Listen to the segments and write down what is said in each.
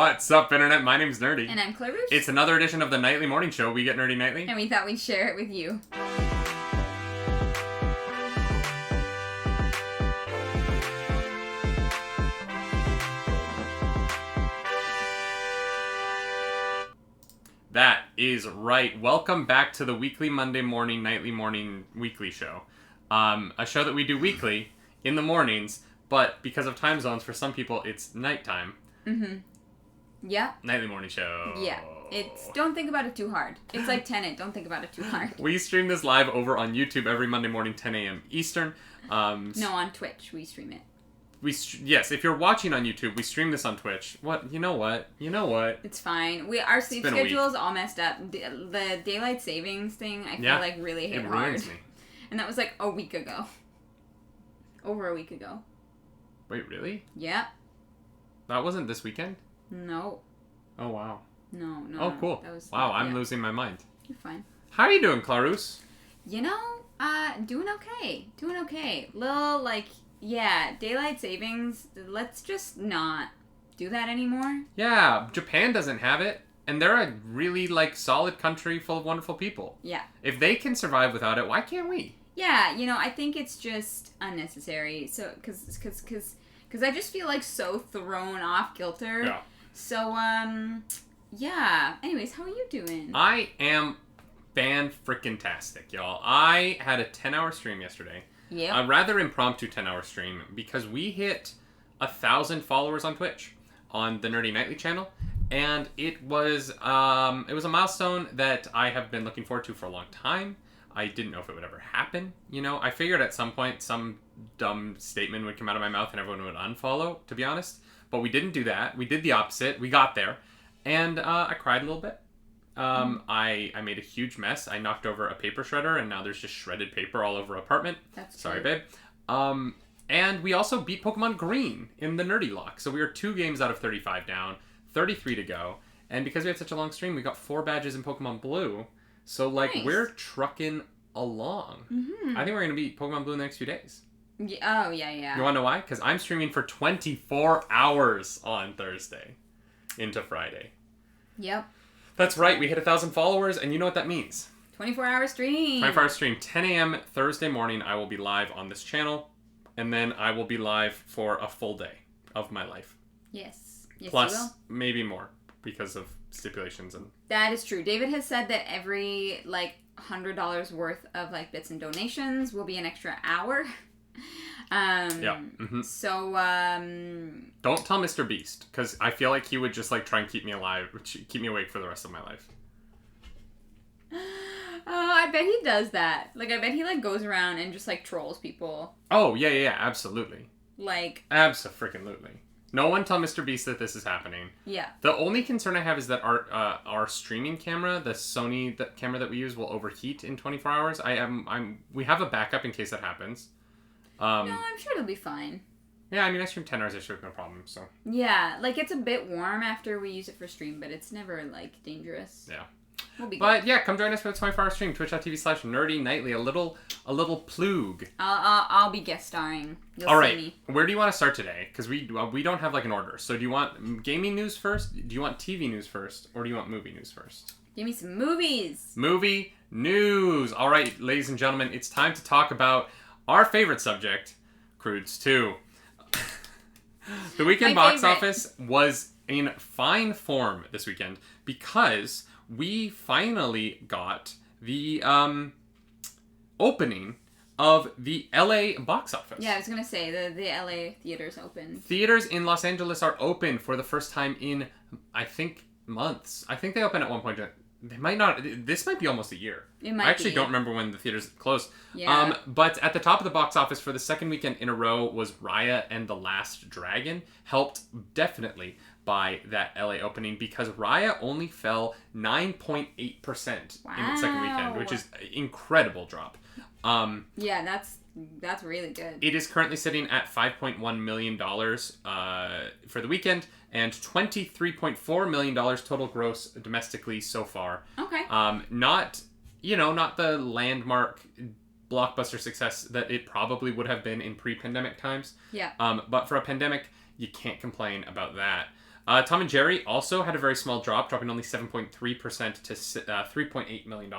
What's up, Internet? My name's Nerdy. And I'm Clarissa. It's another edition of the Nightly Morning Show. We get nerdy nightly. And we thought we'd share it with you. That is right. Welcome back to the weekly Monday morning, nightly morning, weekly show. A show that we do weekly in the mornings, but because of time zones, for some people, it's nighttime. Mm-hmm. Yeah. Nightly morning show. Yeah. Don't think about it too hard. It's like Tenet. Don't think about it too hard. We stream this live over on YouTube every Monday morning, 10 a.m. Eastern. No, on Twitch we stream it. Yes, if you're watching on YouTube, we stream this on Twitch. What? You know what? It's fine. Our sleep schedule is all messed up. The daylight savings thing, I feel like really hit hard. It ruins me. And that was like a week ago. Over a week ago. Wait, really? Yeah. That wasn't this weekend? No. Oh, wow. No. Oh, cool. That was, wow, I'm losing my mind. You're fine. How are you doing, Clarus? You know, doing okay. Little, daylight savings, let's just not do that anymore. Yeah, Japan doesn't have it, and they're a really, solid country full of wonderful people. Yeah. If they can survive without it, why can't we? Yeah, I think it's just unnecessary. So, because I just feel so thrown off kilter. Yeah. So, yeah. Anyways, how are you doing? I am fan-frickin-tastic, y'all. I had a 10-hour stream yesterday. Yeah. A rather impromptu 10-hour stream because we hit 1,000 followers on Twitch on the Nerdy Nightly channel, and it was a milestone that I have been looking forward to for a long time. I didn't know if it would ever happen. I figured at some point some dumb statement would come out of my mouth and everyone would unfollow, to be honest. But we didn't do that. We did the opposite. We got there. And I cried a little bit. I made a huge mess. I knocked over a paper shredder, and now there's just shredded paper all over our apartment. That's Sorry, cute. babe. And we also beat Pokemon Green in the Nerdy Lock. So we were 2 games out of 35 down, 33 to go. And because we had such a long stream, we got 4 badges in Pokemon Blue. So, nice. We're trucking along. Mm-hmm. I think we're going to beat Pokemon Blue in the next few days. Yeah, oh, yeah. You want to know why? Because I'm streaming for 24 hours on Thursday into Friday. Yep. That's right. We hit 1,000 followers, and you know what that means. 24-hour stream. 24-hour stream. 10 a.m. Thursday morning, I will be live on this channel, and then I will be live for a full day of my life. Yes. Yes, plus, you will. Maybe more because of stipulations. And that is true. David has said that every, $100 worth of, bits and donations will be an extra hour. Yeah. Mm-hmm. So, don't tell Mr. Beast, because I feel like he would just, try and keep me alive, keep me awake for the rest of my life. Oh, I bet he does that. I bet he, goes around and just, trolls people. Oh, yeah, absolutely. Abso-freaking-lutely. No one tell Mr. Beast that this is happening. Yeah. The only concern I have is that our streaming camera, the Sony camera that we use, will overheat in 24 hours. We have a backup in case that happens. No, I'm sure it'll be fine. Yeah, I stream 10 hours yesterday with no problem, so. Yeah, it's a bit warm after we use it for stream, but it's never, dangerous. Yeah. We'll be but good. Yeah, come join us for the 24-hour stream, twitch.tv/nerdynightly, a little plug. I'll be guest starring. You'll All right, see me. Where do you want to start today? Because we don't have, an order. So do you want gaming news first? Do you want TV news first? Or do you want movie news first? Give me some movies. Movie news. All right, ladies and gentlemen, it's time to talk about our favorite subject, Croods 2. The weekend box office was in fine form this weekend because we finally got the opening of the LA box office. Yeah, I was going to say, the LA theaters open. Theaters in Los Angeles are open for the first time in, I think, months. I think they opened at one point. They might not. This might be almost a year. It might I actually be. don't remember when the theaters closed. Yeah. But at the top of the box office for the second weekend in a row was Raya and the Last Dragon, helped definitely by that LA opening because Raya only fell 9.8% in its second weekend, which is an incredible drop. Yeah, that's really good. It is currently sitting at $5.1 million for the weekend and $23.4 million total gross domestically so far. Okay. Not the landmark blockbuster success that it probably would have been in pre-pandemic times. Yeah. But for a pandemic, you can't complain about that. Tom and Jerry also had a very small drop, dropping only 7.3% to $3.8 million.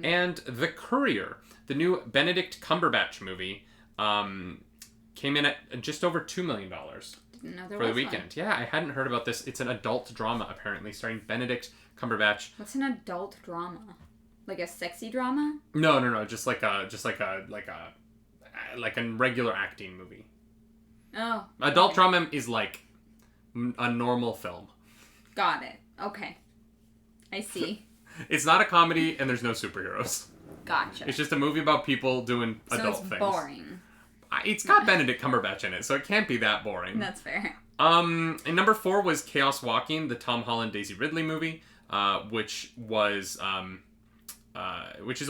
And The Courier, the new Benedict Cumberbatch movie, came in at just over $2 million for the weekend. One. Yeah, I hadn't heard about this. It's an adult drama, apparently, starring Benedict Cumberbatch. What's an adult drama? Like a sexy drama? No. Just like a regular acting movie. Oh. Adult drama is like a normal film. Got it. Okay. I see. It's not a comedy and there's no superheroes. Gotcha. It's just a movie about people doing adult things. Boring. It's got Benedict Cumberbatch in it, so it can't be that boring. That's fair. And number 4 was Chaos Walking, the Tom Holland Daisy Ridley movie, which is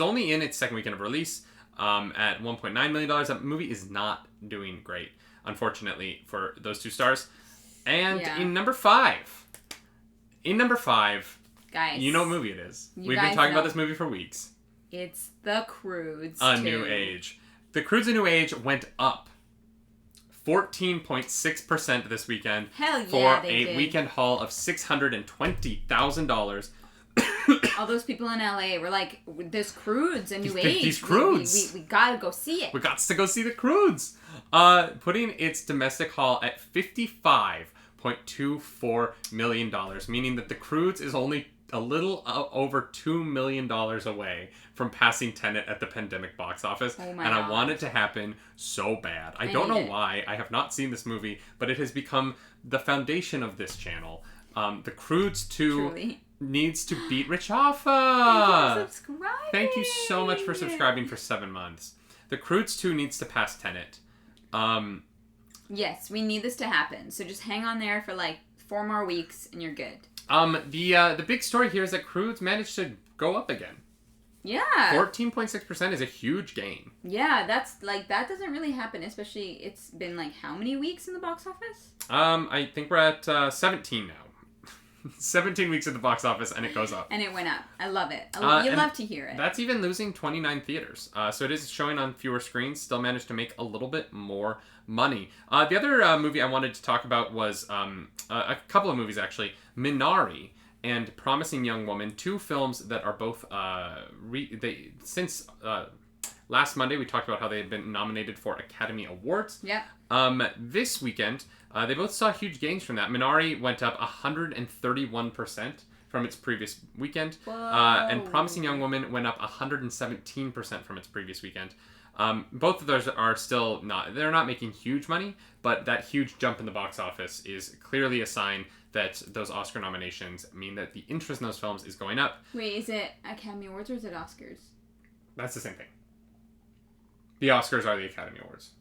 only in its second weekend of release at $1.9 million. That movie is not doing great, unfortunately, for those 2 stars. And in number 5, guys, you know what movie it is. We've been talking about this movie for weeks. It's The Croods. A New Age. The Croods: A New Age went up 14.6% this weekend. Hell yeah, for a weekend haul of $620,000. All those people in LA were like, "This Croods: A New Age. These Croods. We gotta go see it. We got to go see the Croods." Putting its domestic haul at $55.24 million, meaning that the Croods is only a little over $2 million away from passing Tenet at the pandemic box office. Oh my and God. I want it to happen so bad. I don't know why. I have not seen this movie, but it has become the foundation of this channel. The Croods 2 Truly. Needs to beat Rich Alpha. Thank you for subscribing. Thank you so much for subscribing for 7 months. The Croods 2 needs to pass Tenet. Yes, we need this to happen. So just hang on there for like 4 more weeks and you're good. The big story here is that Croods managed to go up again. Yeah. 14.6% is a huge gain. Yeah, that's like, that doesn't really happen, especially it's been like how many weeks in the box office? I think we're at 17 now. 17 weeks at the box office and it goes up. And it went up. I love it. You love to hear it. That's even losing 29 theaters. So it is showing on fewer screens. Still managed to make a little bit more money. The other movie I wanted to talk about was a couple of movies actually. Minari and Promising Young Woman. 2 films that are both since last Monday we talked about how they had been nominated for Academy Awards. Yep. This weekend they both saw huge gains from that. Minari went up 131% from its previous weekend. And Promising Young Woman went up 117% from its previous weekend. Both of those are still they're not making huge money, but that huge jump in the box office is clearly a sign that those Oscar nominations mean that the interest in those films is going up. Wait, is it Academy Awards or is it Oscars? That's the same thing. The Oscars are the Academy Awards.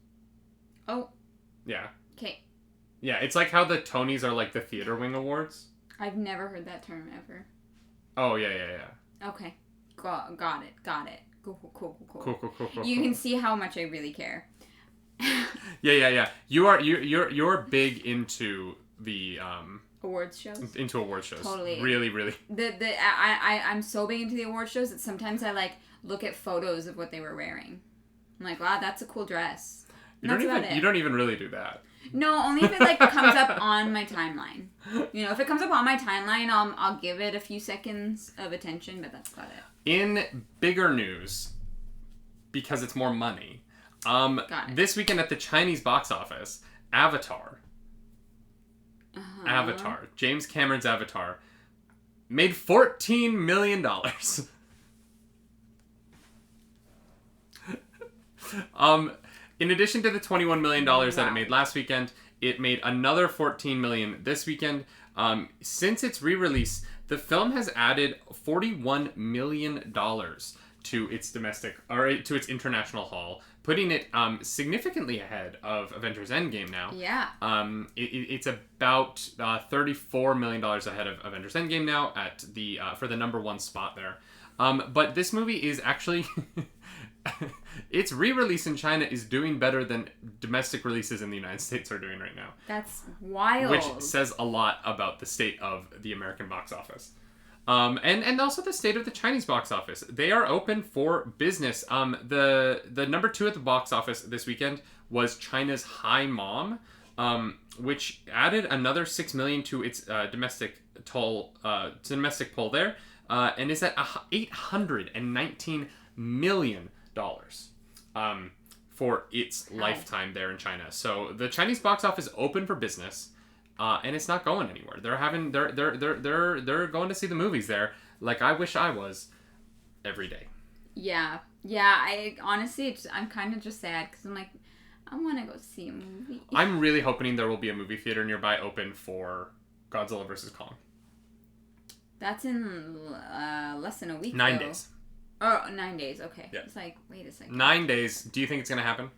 Oh. Yeah. Okay. Yeah, it's like how the Tonys are like the Theater Wing Awards. I've never heard that term ever. Oh, yeah. Okay. Got it. Cool. Cool. You can see how much I really care. Yeah. You're big into the awards shows. Into awards shows. Totally. Really. I'm so big into the award shows that sometimes I like look at photos of what they were wearing. I'm like, wow, that's a cool dress. You don't even really do that. No, only if it like comes up on my timeline. You know, if it comes up on my timeline, I'll give it a few seconds of attention, but that's about it. In bigger news, because it's more money, this weekend at the Chinese box office, Avatar, James Cameron's Avatar, made $14 million. In addition to the $21 million that it made last weekend, it made another $14 million this weekend. Since its re-release, the film has added $41 million to its to its international haul, putting it significantly ahead of Avengers Endgame now. Yeah. It's about $34 million ahead of Avengers Endgame now at the for the number 1 spot there. But this movie is actually its re-release in China is doing better than domestic releases in the United States are doing right now. That's wild. Which says a lot about the state of the American box office. And also the state of the Chinese box office. They are open for business. The number 2 at the box office this weekend was China's Hi Mom, which added another $6 million to its domestic poll there, and is at $819 million for its lifetime there in China. So the Chinese box office open for business, and it's not going anywhere. They're going to see the movies there, like I wish I was, every day. Yeah. I honestly, I'm kind of just sad because I'm like, I want to go see a movie. I'm really hoping there will be a movie theater nearby open for Godzilla vs. Kong. That's in less than a week. 9 days. Oh, 9 days. Okay. Yeah. It's like, wait a second. 9 days. Do you think it's gonna happen?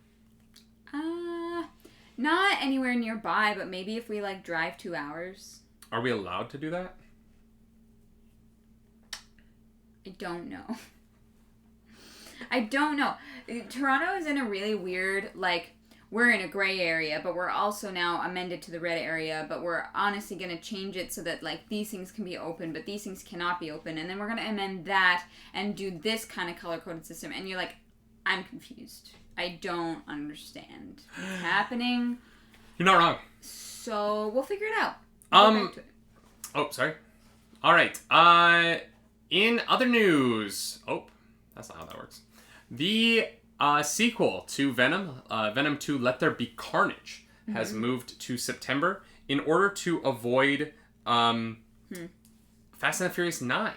Not anywhere nearby, but maybe if we like drive 2 hours. Are we allowed to do that? I don't know. Toronto is in a really weird, like, we're in a gray area, but we're also now amended to the red area, but we're honestly going to change it so that, like, these things can be open, but these things cannot be open, and then we're going to amend that and do this kind of color-coded system, and you're like, I'm confused. I don't understand what's happening. You're not wrong. So, we'll figure it out. Oh, sorry. All right. In other news... Oh, that's not how that works. The sequel to Venom, Venom 2 Let There Be Carnage, has moved to September in order to avoid Fast and the Furious 9.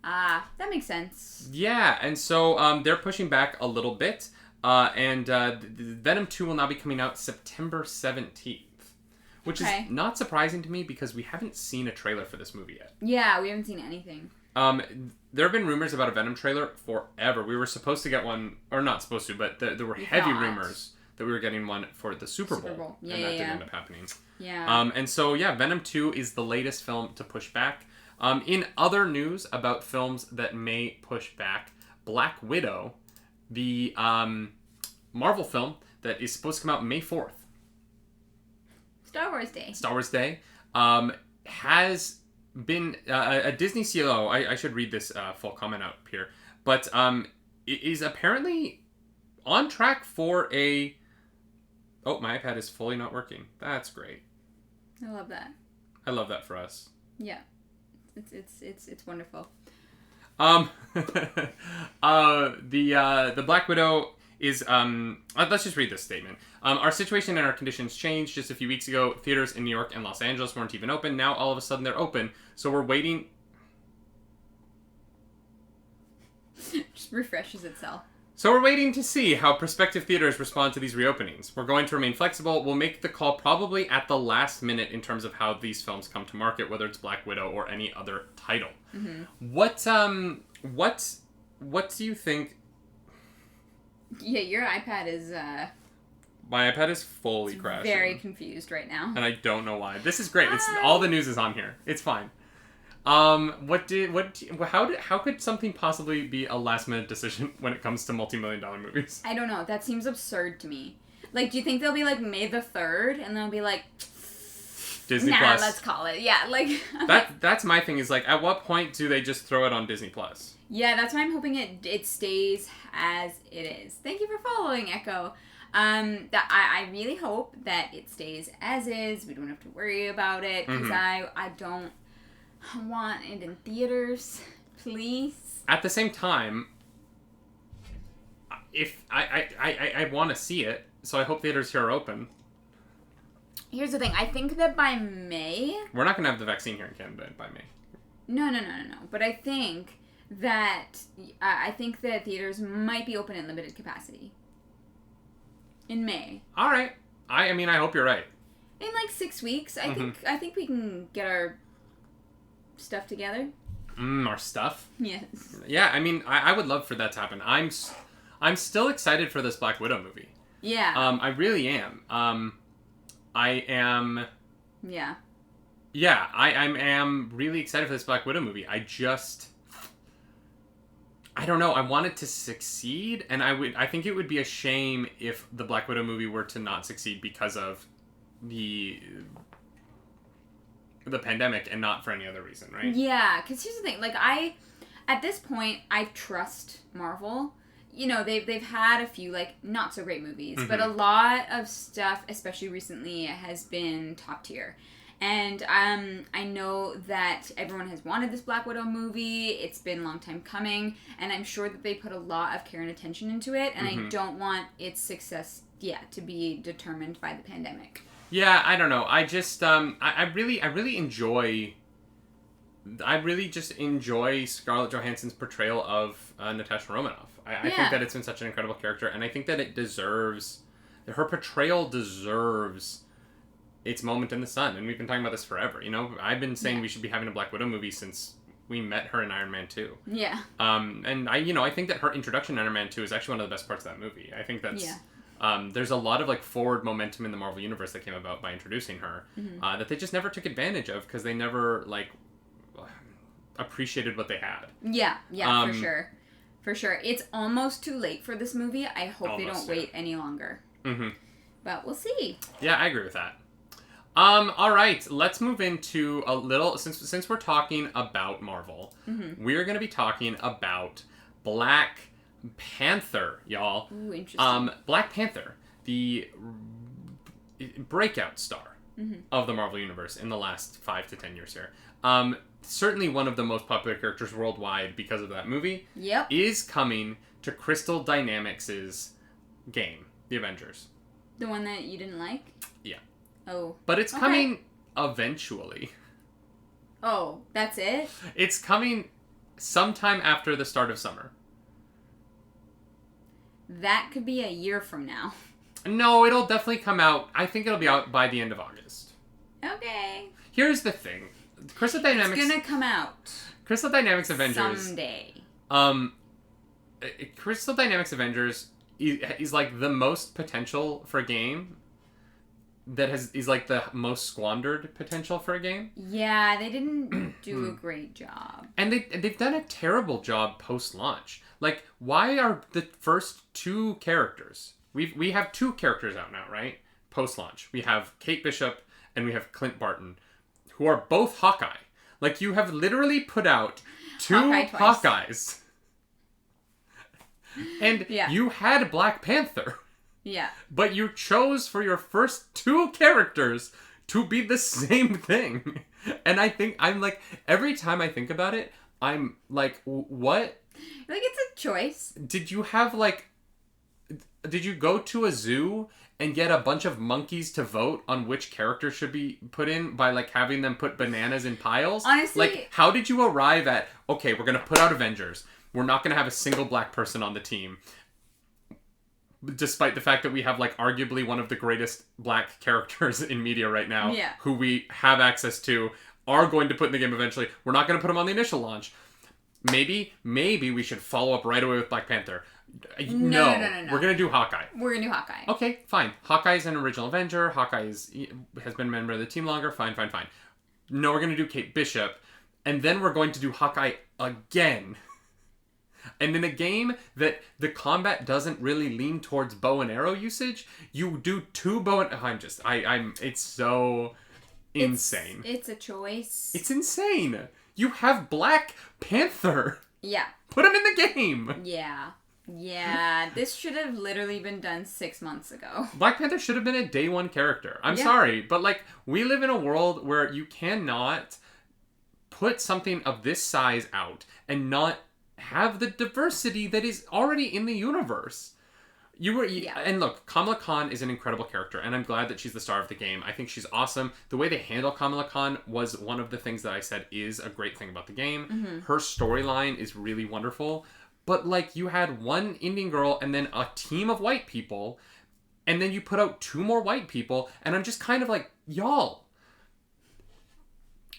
That makes sense. Yeah, and so they're pushing back a little bit, and Venom 2 will now be coming out September 17th, which is not surprising to me because we haven't seen a trailer for this movie yet. Yeah, we haven't seen anything. There have been rumors about a Venom trailer forever. We were supposed to get one, or not supposed to, but there were heavy rumors that we were getting one for the Super Bowl. Yeah, and that didn't end up happening. Yeah. And so, Venom 2 is the latest film to push back. In other news about films that may push back, Black Widow, the Marvel film that is supposed to come out May 4th. Star Wars Day. Has been a Disney CLO. I should read this full comment out here, but it is apparently on track for a. Oh, my iPad is fully not working. That's great. I love that. I love that for us. Yeah, it's wonderful. The Black Widow is let's just read this statement. Our situation and our conditions changed. Just a few weeks ago, theaters in New York and Los Angeles weren't even open. Now all of a sudden they're open. So we're waiting. Just refreshes itself. So we're waiting to see how prospective theaters respond to these reopenings. We're going to remain flexible. We'll make the call probably at the last minute in terms of how these films come to market, whether it's Black Widow or any other title. What do you think? Yeah, your iPad is My iPad is fully crashing. Very confused right now. And I don't know why. This is great. It's all the news is on here. It's fine. How could something possibly be a last minute decision when it comes to multi-million-dollar movies? I don't know. That seems absurd to me. Like, do you think they'll be like May the 3rd and they'll be like Disney Plus. Let's call it. Yeah, like that's my thing is like at what point do they just throw it on Disney Plus? Yeah, that's why I'm hoping it stays as it is. Thank you for following, Echo. I really hope that it stays as is. We don't have to worry about it because I don't want it in theaters, please. At the same time, if I want to see it, so I hope theaters here are open. Here's the thing. I think that by May... We're not going to have the vaccine here in Canada by May. No. But I think that theaters might be open in limited capacity. In May. All right. I mean, I hope you're right. In like 6 weeks, I think we can get our stuff together. Our stuff? Yes. Yeah, I mean, I would love for that to happen. I'm still excited for this Black Widow movie. Yeah. I really am. I am... Yeah. Yeah, I am really excited for this Black Widow movie. I don't know. I want it to succeed, and I think it would be a shame if the Black Widow movie were to not succeed because of the pandemic and not for any other reason, right? Yeah, because here's the thing. Like, at this point, I trust Marvel. you know, they've had a few, like, not so great movies, Mm-hmm. but a lot of stuff, especially recently, has been top tier. And I know that everyone has wanted this Black Widow movie. It's been a long time coming, and I'm sure that they put a lot of care and attention into it, and Mm-hmm. I don't want its success, to be determined by the pandemic. Yeah, I don't know. I just I really enjoy. I really just enjoy Scarlett Johansson's portrayal of Natasha Romanoff. I think that it's been such an incredible character, and I think that her portrayal deserves its moment in the sun. And we've been talking about this forever. You know, I've been saying we should be having a Black Widow movie since we met her in Iron Man 2. Yeah. And I think that her introduction in Iron Man 2 is actually one of the best parts of that movie. I think that's... there's a lot of like forward momentum in the Marvel Universe that came about by introducing her that they just never took advantage of because they never like appreciated what they had. Yeah, for sure. It's almost too late for this movie. I hope they don't wait any longer. Mm-hmm. But we'll see. Yeah, I agree with that. All right, let's move into a little since we're talking about Marvel, we're going to be talking about Black Panther, y'all. Ooh, interesting. Black Panther, the breakout star of the Marvel Universe in the last 5 to 10 years here. Certainly one of the most popular characters worldwide because of that movie. Yep. Is coming to Crystal Dynamics' game, The Avengers. The one that you didn't like? Yeah. Oh. But it's coming eventually. Oh, that's it? It's coming sometime after the start of summer. That could be a year from now. No, it'll definitely come out. I think it'll be out by the end of August. Okay. Here's the thing. Crystal Dynamics... It's gonna come out. Crystal Dynamics Avengers... someday. Crystal Dynamics Avengers is like the most potential for a game that is like the most squandered potential for a game. Yeah, they didn't do a great job. And they've done a terrible job post-launch. Like, why are the first 2 characters... We have 2 characters out now, right? Post-launch. We have Kate Bishop and we have Clint Barton, who are both Hawkeye. Like, you have literally put out 2 Hawkeyes. And you had Black Panther. Yeah. But you chose for your first 2 characters to be the same thing. And I'm like, every time I think about it, I'm like, what? Like, it's a choice. Did you go to a zoo and get a bunch of monkeys to vote on which character should be put in by, like, having them put bananas in piles? Honestly... Like, how did you arrive at, okay, we're going to put out Avengers. We're not going to have a single black person on the team. Despite the fact that we have, like, arguably one of the greatest black characters in media right now. Yeah. Who we have access to, are going to put in the game eventually. We're not going to put them on the initial launch. Maybe we should follow up right away with Black Panther. No. We're going to do Hawkeye. We're going to do Hawkeye. Okay, fine. Hawkeye's an original Avenger. Hawkeye has been a member of the team longer. Fine. No, we're going to do Kate Bishop. And then we're going to do Hawkeye again. And in a game that the combat doesn't really lean towards bow and arrow usage, you do 2 bow and... it's so insane. It's a choice. It's insane. You have Black Panther. Yeah. Put him in the game. Yeah, this should have literally been done 6 months ago. Black Panther should have been a day 1 character. I'm sorry, but like, we live in a world where you cannot put something of this size out and not have the diversity that is already in the universe. And look, Kamala Khan is an incredible character, and I'm glad that she's the star of the game. I think she's awesome. The way they handle Kamala Khan was one of the things that I said is a great thing about the game. Mm-hmm. Her storyline is really wonderful. But, like, you had one Indian girl and then a team of white people, and then you put out 2 more white people, and I'm just kind of like, y'all.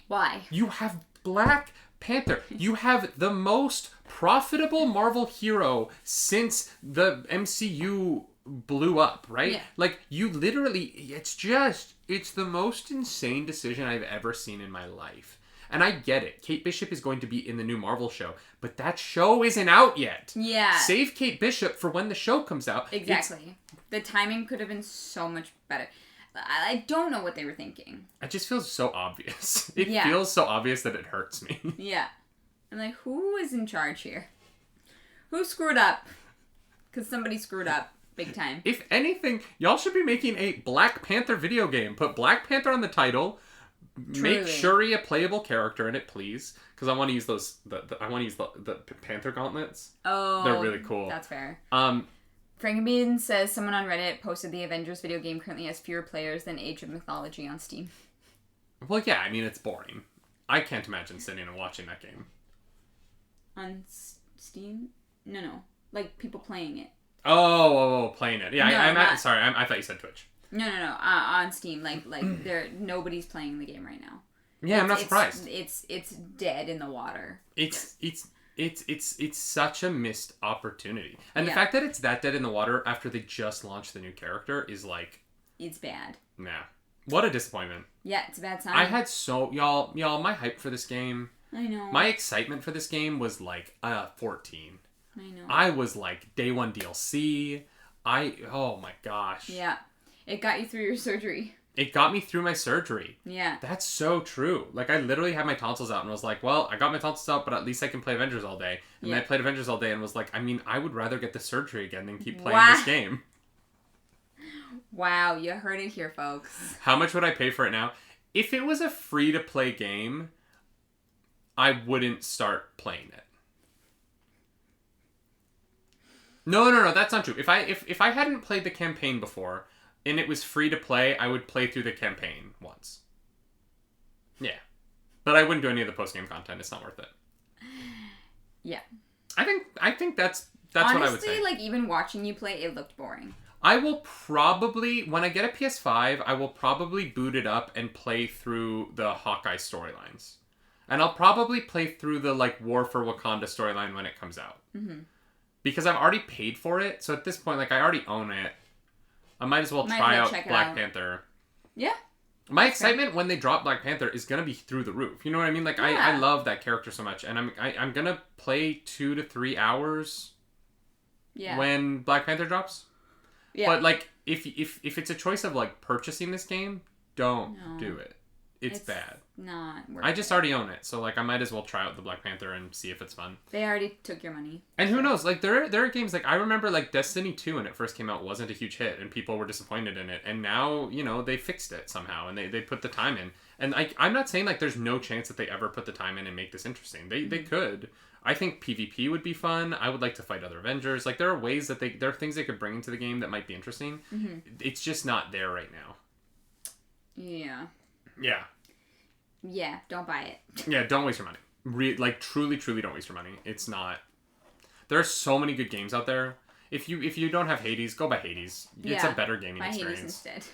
Why? You have Black Panther. You have the most profitable Marvel hero since the MCU blew up, right? Yeah. Like, you literally, it's the most insane decision I've ever seen in my life. And I get it. Kate Bishop is going to be in the new Marvel show, but that show isn't out yet. Yeah. Save Kate Bishop for when the show comes out. Exactly. The timing could have been so much better. I don't know what they were thinking. It just feels so obvious. It feels so obvious that it hurts me. Yeah. I'm like, who is in charge here? Who screwed up? Because somebody screwed up big time. If anything, y'all should be making a Black Panther video game. Put Black Panther on the title. Truly. Make Shuri a playable character in it, please. Because I want to use those. I want to use the Panther gauntlets. Oh, they're really cool. That's fair. Frankenbean says someone on Reddit posted the Avengers video game currently has fewer players than Age of Mythology on Steam. Well, yeah, I mean, it's boring. I can't imagine sitting and watching that game. On Steam? No. Like, people playing it. Oh, playing it. Yeah, No, sorry, I thought you said Twitch. No. On Steam, like nobody's playing the game right now. Yeah, I'm not surprised. It's dead in the water. It's such a missed opportunity, and the fact that it's that dead in the water after they just launched the new character is like, it's bad. Nah, what a disappointment. Yeah, it's a bad sign. I had y'all, my hype for this game. I know. My excitement for this game was like 14. I know. I was like day one DLC. Oh my gosh. Yeah. It got you through your surgery. It got me through my surgery. Yeah. That's so true. Like, I literally had my tonsils out and was like, well, I got my tonsils out, but at least I can play Avengers all day. And then I played Avengers all day and was like, I mean, I would rather get the surgery again than keep playing this game. Wow, you heard it here, folks. How much would I pay for it now? If it was a free-to-play game, I wouldn't start playing it. No, that's not true. If I hadn't played the campaign before and it was free to play, I would play through the campaign once. Yeah. But I wouldn't do any of the post-game content. It's not worth it. Yeah. I think that's honestly, what I would say. Like, even watching you play, it looked boring. I will probably, when I get a PS5, I will probably boot it up and play through the Hawkeye storylines. And I'll probably play through the, like, War for Wakanda storyline when it comes out. Mm-hmm. Because I've already paid for it, so at this point, like, I already own it. I might as well try out Black Panther. Yeah. My excitement when they drop Black Panther is gonna be through the roof. You know what I mean? Like, I love that character so much, and I'm gonna play 2 to 3 hours. Yeah. When Black Panther drops. Yeah. But like, if it's a choice of like purchasing this game, don't do it. It's bad. Not worth I just already own it, so like I might as well try out the Black Panther and see if it's fun. They already took your money. And who knows? Like there are games like I remember like Destiny 2 when it first came out wasn't a huge hit and people were disappointed in it, and now they fixed it somehow and they put the time in. And I'm not saying like there's no chance that they ever put the time in and make this interesting. They could. I think PvP would be fun. I would like to fight other Avengers. Like there are ways that there are things they could bring into the game that might be interesting. Mm-hmm. It's just not there right now. Yeah. Yeah. Yeah, don't buy it. Yeah, don't waste your money. Truly don't waste your money. It's not. There are so many good games out there. If you don't have Hades, go buy Hades. It's a better gaming experience. Hades instead.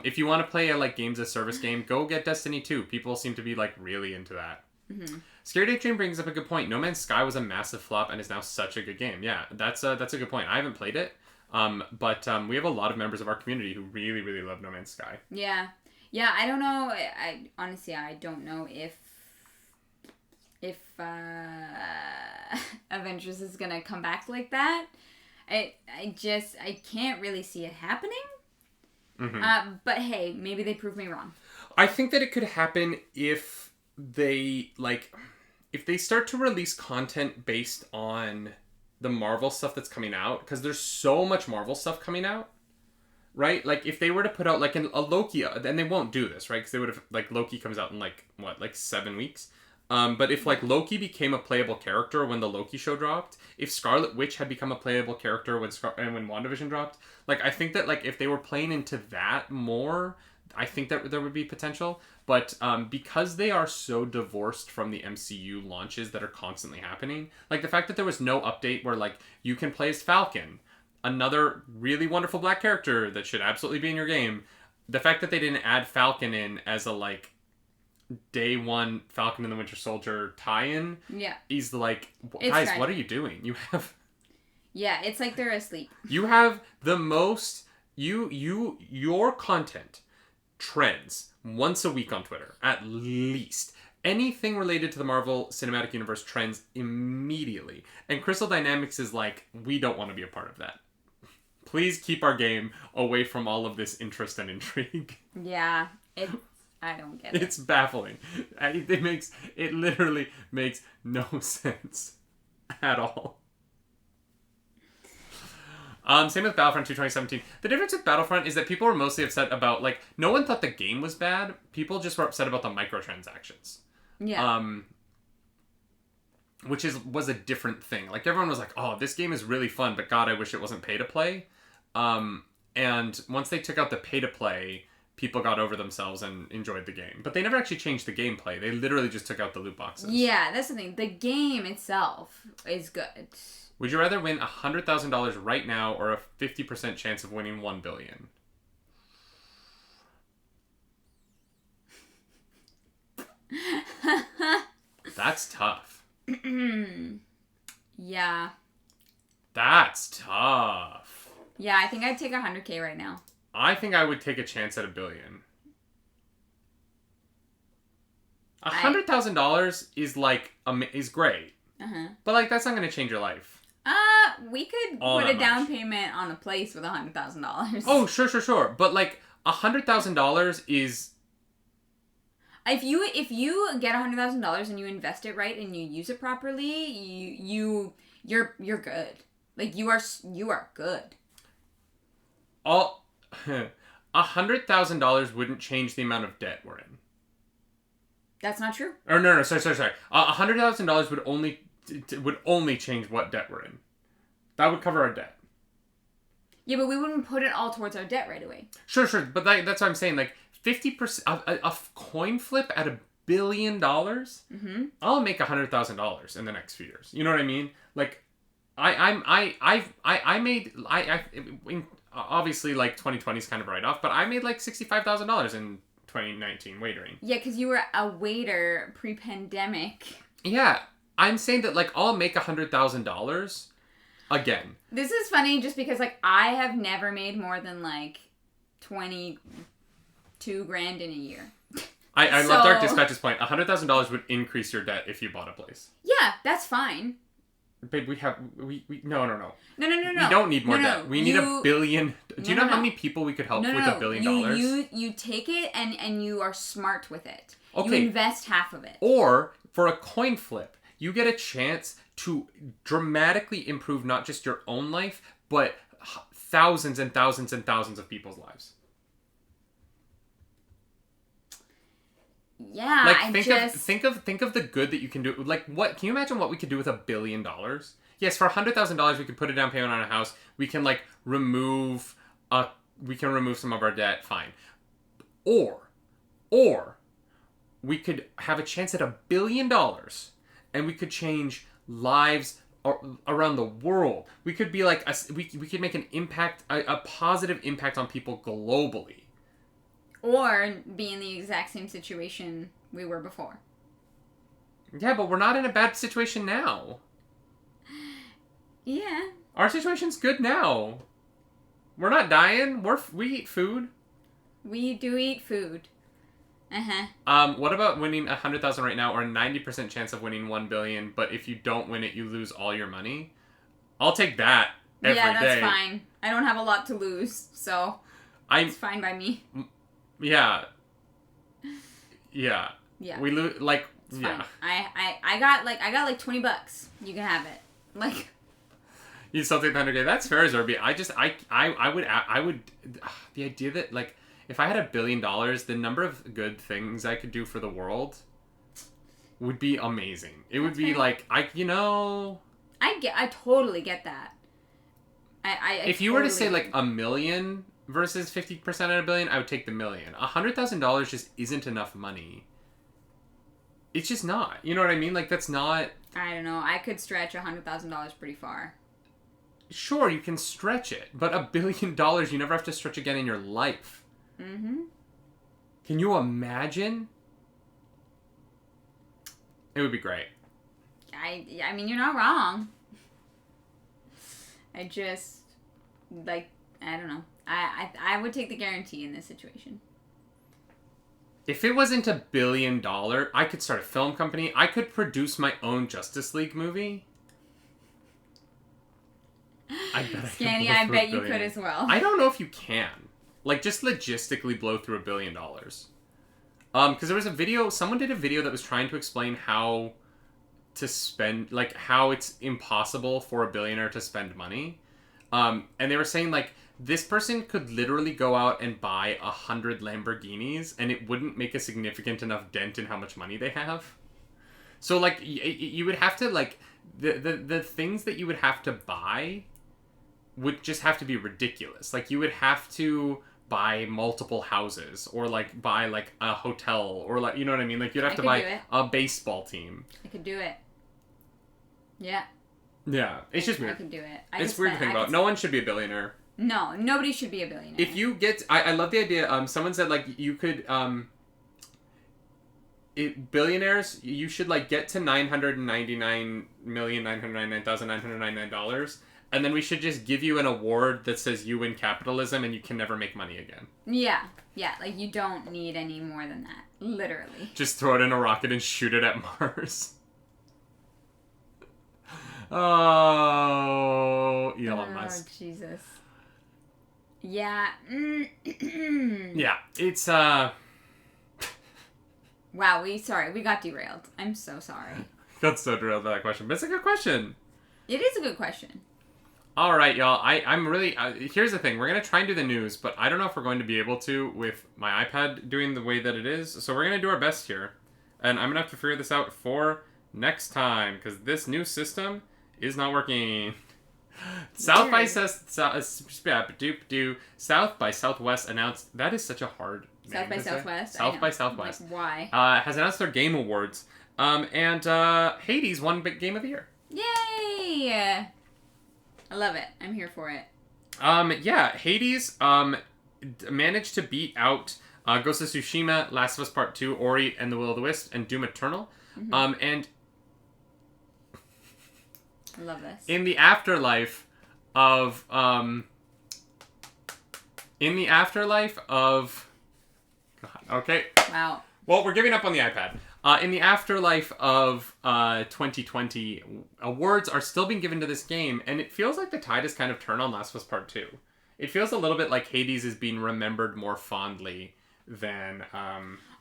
If you want to play a like games as service game, go get Destiny 2. People seem to be like really into that. Mm-hmm. Scary Dave Train brings up a good point. No Man's Sky was a massive flop and is now such a good game. Yeah, that's a good point. I haven't played it, but we have a lot of members of our community who really love No Man's Sky. Yeah. Yeah, I don't know. I honestly, I don't know if Avengers is gonna come back like that. I can't really see it happening. Mm-hmm. But hey, maybe they prove me wrong. I think that it could happen if they start to release content based on the Marvel stuff that's coming out, because there's so much Marvel stuff coming out. Right? Like, if they were to put out, like, a Loki... And they won't do this, right? Because they would have... Like, Loki comes out in, like, 7 weeks? But if, like, Loki became a playable character when the Loki show dropped, if Scarlet Witch had become a playable character when WandaVision dropped, like, I think that, like, if they were playing into that more, I think that there would be potential. But because they are so divorced from the MCU launches that are constantly happening, like, the fact that there was no update where, like, you can play as Falcon... Another really wonderful black character that should absolutely be in your game. The fact that they didn't add Falcon in as a, like, day one Falcon and the Winter Soldier tie-in. Yeah. Is like, guys, what are you doing? You have... Yeah, it's like they're asleep. You have the most... Your content trends once a week on Twitter, at least. Anything related to the Marvel Cinematic Universe trends immediately. And Crystal Dynamics is like, we don't want to be a part of that. Please keep our game away from all of this interest and intrigue. Yeah, I don't get it. It's baffling. It literally makes no sense at all. Same with Battlefront 2 2017. The difference with Battlefront is that people were mostly upset about, like, no one thought the game was bad. People just were upset about the microtransactions. Yeah. Which was a different thing. Like, everyone was like, oh, this game is really fun, but God, I wish it wasn't pay to play. And once they took out the pay to play, people got over themselves and enjoyed the game. But they never actually changed the gameplay. They literally just took out the loot boxes. Yeah, that's the thing. The game itself is good. Would you rather win $100,000 right now or a 50% chance of winning $1 billion? That's tough. Yeah. That's tough. Yeah, I think I'd take 100K right now. I think I would take a chance at $1 billion. $100,000 is like is great, but like that's not going to change your life. We could put a down payment on a place with $100,000. Oh, sure. But like $100,000 is. If you get $100,000 and you invest it right and you use it properly, you're good. Like you are good. $100,000 wouldn't change the amount of debt we're in. That's not true. Or no, sorry. $100,000 would only change what debt we're in. That would cover our debt. Yeah, but we wouldn't put it all towards our debt right away. Sure. But that's what I'm saying. Like 50%, a coin flip at $1 billion. Mm-hmm. I'll make $100,000 in the next few years. You know what I mean? Like, obviously like 2020 is kind of write off, but I made like $65,000 in 2019 waitering. Yeah, because you were a waiter pre-pandemic. Yeah, I'm saying that like I'll make $100,000 again. This is funny just because like I have never made more than like 22 grand in a year. I love Dark Dispatch's point. $100,000 would increase your debt if you bought a place. Yeah, that's fine. Babe, we no. No. We don't need more debt. We need $1 billion. Do you know how many people we could help with $1 billion? You take it and you are smart with it. Okay. You invest half of it. Or for a coin flip, you get a chance to dramatically improve not just your own life, but thousands and thousands and thousands of people's lives. Yeah, like think of the good that you can do. Like, what can you imagine what we could do with $1 billion? Yes, for $100,000 we could put a down payment on a house. We can like remove some of our debt. Fine. Or we could have a chance at $1 billion, and we could change lives around the world. We could be like we could make an impact, a positive impact on people globally. Or be in the exact same situation we were before. Yeah, but we're not in a bad situation now. Yeah. Our situation's good now. We're not dying. We eat food. We do eat food. Uh-huh. What about winning 100,000 right now, or a 90% chance of winning $1 billion, but if you don't win it, you lose all your money? I'll take that every day. Yeah, that's fine. I don't have a lot to lose, so it's fine by me. Yeah. We lose like it's fine. I got like $20. You can have it. Like you still take the 100K. That's fair, Zorby. I would the idea that like if I had $1 billion, the number of good things I could do for the world would be amazing. It would be fair. Like I totally get that. If you were to say like $1 million versus 50% at $1 billion, I would take the $1 million. $100,000 just isn't enough money. It's just not. You know what I mean? Like that's not. I don't know. I could stretch $100,000 pretty far. Sure, you can stretch it, but $1 billion you never have to stretch again in your life. Mm-hmm. Can you imagine? It would be great. I mean, you're not wrong. I just I don't know. I would take the guarantee in this situation. If it wasn't $1 billion, I could start a film company. I could produce my own Justice League movie. Scanny, I bet you could as well. I don't know if you can. Like, just logistically blow through $1 billion. Because there was a video, someone did a video that was trying to explain how to spend, like, how it's impossible for a billionaire to spend money. And they were saying, like, this person could literally go out and buy 100 Lamborghinis, and it wouldn't make a significant enough dent in how much money they have. So, like, you would have to, like, the things that you would have to buy would just have to be ridiculous. Like, you would have to buy multiple houses, or, like, buy, like, a hotel, or, like, you know what I mean? Like, you'd have to buy a baseball team. I could do it. Yeah. Yeah, it's just weird. I could do it. It's weird to think about. No one should be a billionaire. No, nobody should be a billionaire. If you get... I love the idea. Someone said, like, you could... billionaires, you should, like, get to $999,999,999, and then we should just give you an award that says you win capitalism and you can never make money again. Yeah. Yeah, like, you don't need any more than that. Literally. Just throw it in a rocket and shoot it at Mars. Oh, Elon Musk. Oh, Jesus. Yeah. Yeah, it's, Wow, we got derailed. I'm so sorry. Got so derailed by that question, but it's a good question. It is a good question. All right, y'all. I'm really... here's the thing. We're going to try and do the news, but I don't know if we're going to be able to with my iPad doing the way that it is. So we're going to do our best here. And I'm going to have to figure this out for next time, because this new system is not working. South by Southwest announced... That is such a hard name to say. South by Southwest. Like, why? Has announced their Game Awards. And Hades won Big Game of the Year. Yay! I love it. I'm here for it. Yeah, Hades managed to beat out Ghost of Tsushima, Last of Us Part 2, Ori and the Will of the Wisp, and Doom Eternal. Mm-hmm. And I love this. in the afterlife of God, okay. Wow. Well, we're giving up on the iPad. In the afterlife of 2020, awards are still being given to this game, and it feels like the tide has kind of turned on Last of Us Part 2. It feels a little bit like Hades is being remembered more fondly than...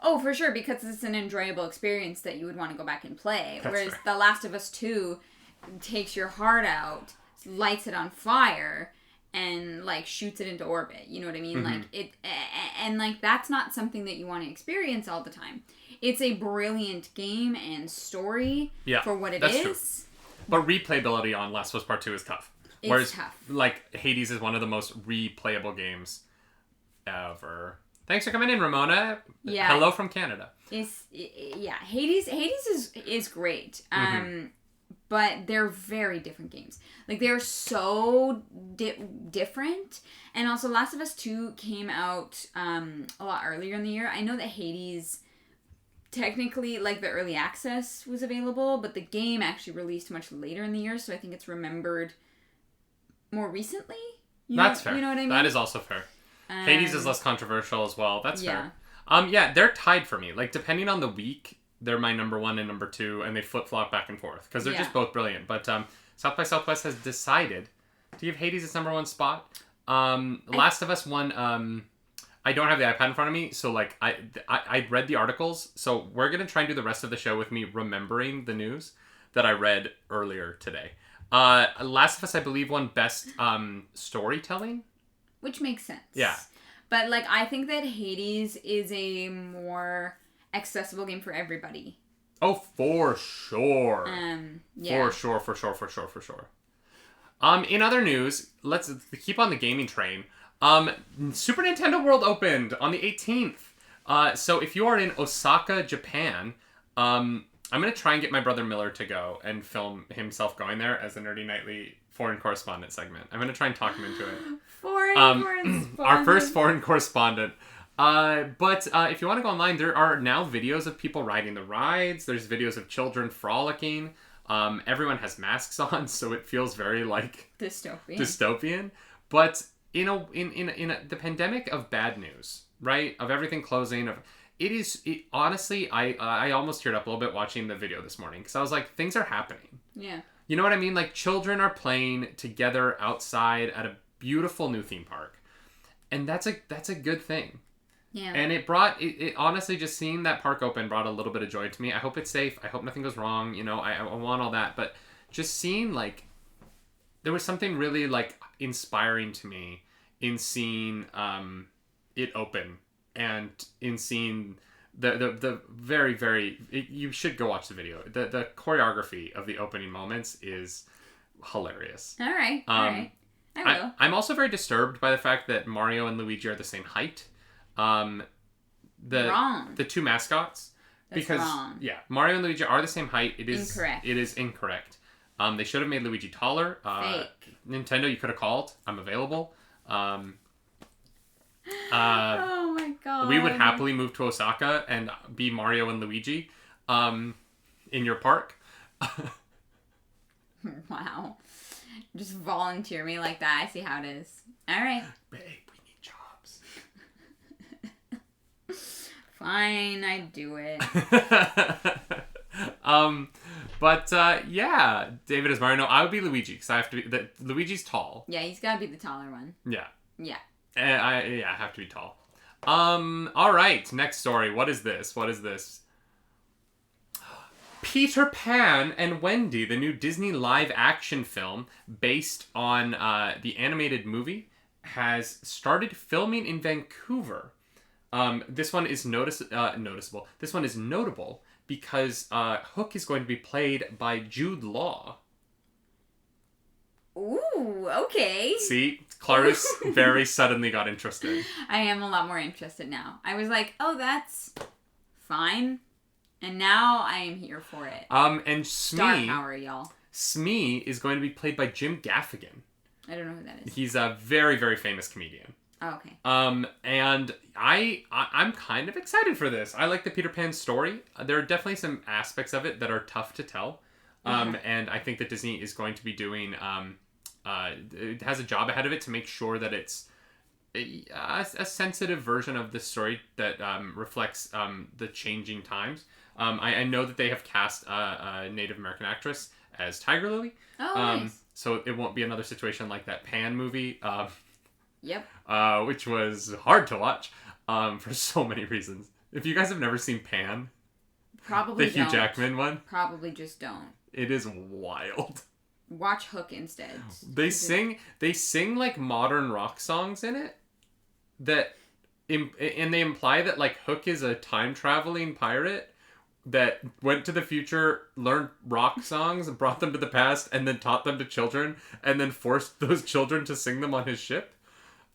Oh, for sure, because it's an enjoyable experience that you would want to go back and play. That's Whereas fair. The Last of Us 2 takes your heart out, lights it on fire, and, like, shoots it into orbit. You know what I mean? Mm-hmm. Like, and, like, that's not something that you want to experience all the time. It's a brilliant game and story for what it is. True. But replayability on Last of Us Part 2 is tough. It's tough. Like, Hades is one of the most replayable ever. Thanks for coming in, Ramona. Yeah. Hello from Canada. Hades is great. But they're very different games. Like, they're so different. And also, Last of Us 2 came out a lot earlier in the year. I know that Hades... Technically, like, the early access was available, but the game actually released much later in the year, so I think it's remembered more recently. That's fair. You know what I mean? That is also fair. Hades is less controversial as well. That's fair. Yeah. Yeah, they're tied for me. Like, depending on the week, they're my number one and number two, and they flip-flop back and forth, because they're just both brilliant. But South by Southwest has decided to give Hades its number one spot. Last of Us won... I don't have the iPad in front of me, so, like, I read the articles, so we're going to try and do the rest of the show with me remembering the news that I read earlier today. Last of Us, I believe, won Best Storytelling. Which makes sense. Yeah. But, like, I think that Hades is a more accessible game for everybody. Oh, for sure. Yeah. For sure. In other news, let's keep on the gaming train. Super Nintendo World opened on the 18th. So if you are in Osaka, Japan, I'm going to try and get my brother Miller to go and film himself going there as a Nerdy Nightly foreign correspondent segment. I'm going to try and talk him into it. Correspondent. Our first foreign correspondent. But if you want to go online, there are now videos of people riding the rides. There's videos of children frolicking. Everyone has masks on, so it feels very, like... Dystopian. But... In the pandemic of bad news, right? Of everything closing, honestly, I almost teared up a little bit watching the video this morning, because I was like, things are happening. Yeah. You know what I mean? Like, children are playing together outside at a beautiful new theme park, and that's a good thing. Yeah. And it honestly, just seeing that park open brought a little bit of joy to me. I hope it's safe. I hope nothing goes wrong. You know, I want all that, but just seeing, like, there was something really like inspiring to me in seeing it open, and in seeing the very, very, you should go watch the video. The choreography of the opening moments is hilarious. All right. I will. I'm also very disturbed by the fact that Mario and Luigi are the same height. Wrong. The two mascots. That's because wrong. Yeah, Mario and Luigi are the same height. It is incorrect. It is incorrect. They should have made Luigi taller. Fake. Nintendo, you could have called. I'm available. Oh my god. We would happily move to Osaka and be Mario and Luigi in your park. Wow. Just volunteer me like that. I see how it is. All right. Babe, we need jobs. Fine, I do it. Yeah, David is Mario. No, I would be Luigi because I have to be. Luigi's tall. Yeah, he's gotta be the taller one. Yeah. Yeah. I have to be tall. All right. Next story. What is this? Peter Pan and Wendy, the new Disney live-action film based on the animated movie, has started filming in Vancouver. This one is noticeable. This one is notable because Hook is going to be played by Jude Law. Ooh, okay. See, Clarice very suddenly got interested. I am a lot more interested now. I was like, oh, that's fine. And now I am here for it. And Star Smee, power, y'all. Smee is going to be played by Jim Gaffigan. I don't know who that is. He's a very, very famous comedian. Oh, okay. And I'm kind of excited for this. I like the Peter Pan story. There are definitely some aspects of it that are tough to tell. And I think that Disney is going to be doing, it has a job ahead of it to make sure that it's a sensitive version of the story that reflects the changing times. I know that they have cast a Native American actress as Tiger Lily. Oh, nice. So it won't be another situation like that Pan movie. Yep. Which was hard to watch for so many reasons. If you guys have never seen Pan, probably the Hugh don't. Jackman one, Probably just don't. it is wild. Watch Hook instead. They sing like modern rock songs in it and they imply that like Hook is a time traveling pirate that went to the future, learned rock songs, and brought them to the past, and then taught them to children, and then forced those children to sing them on his ship.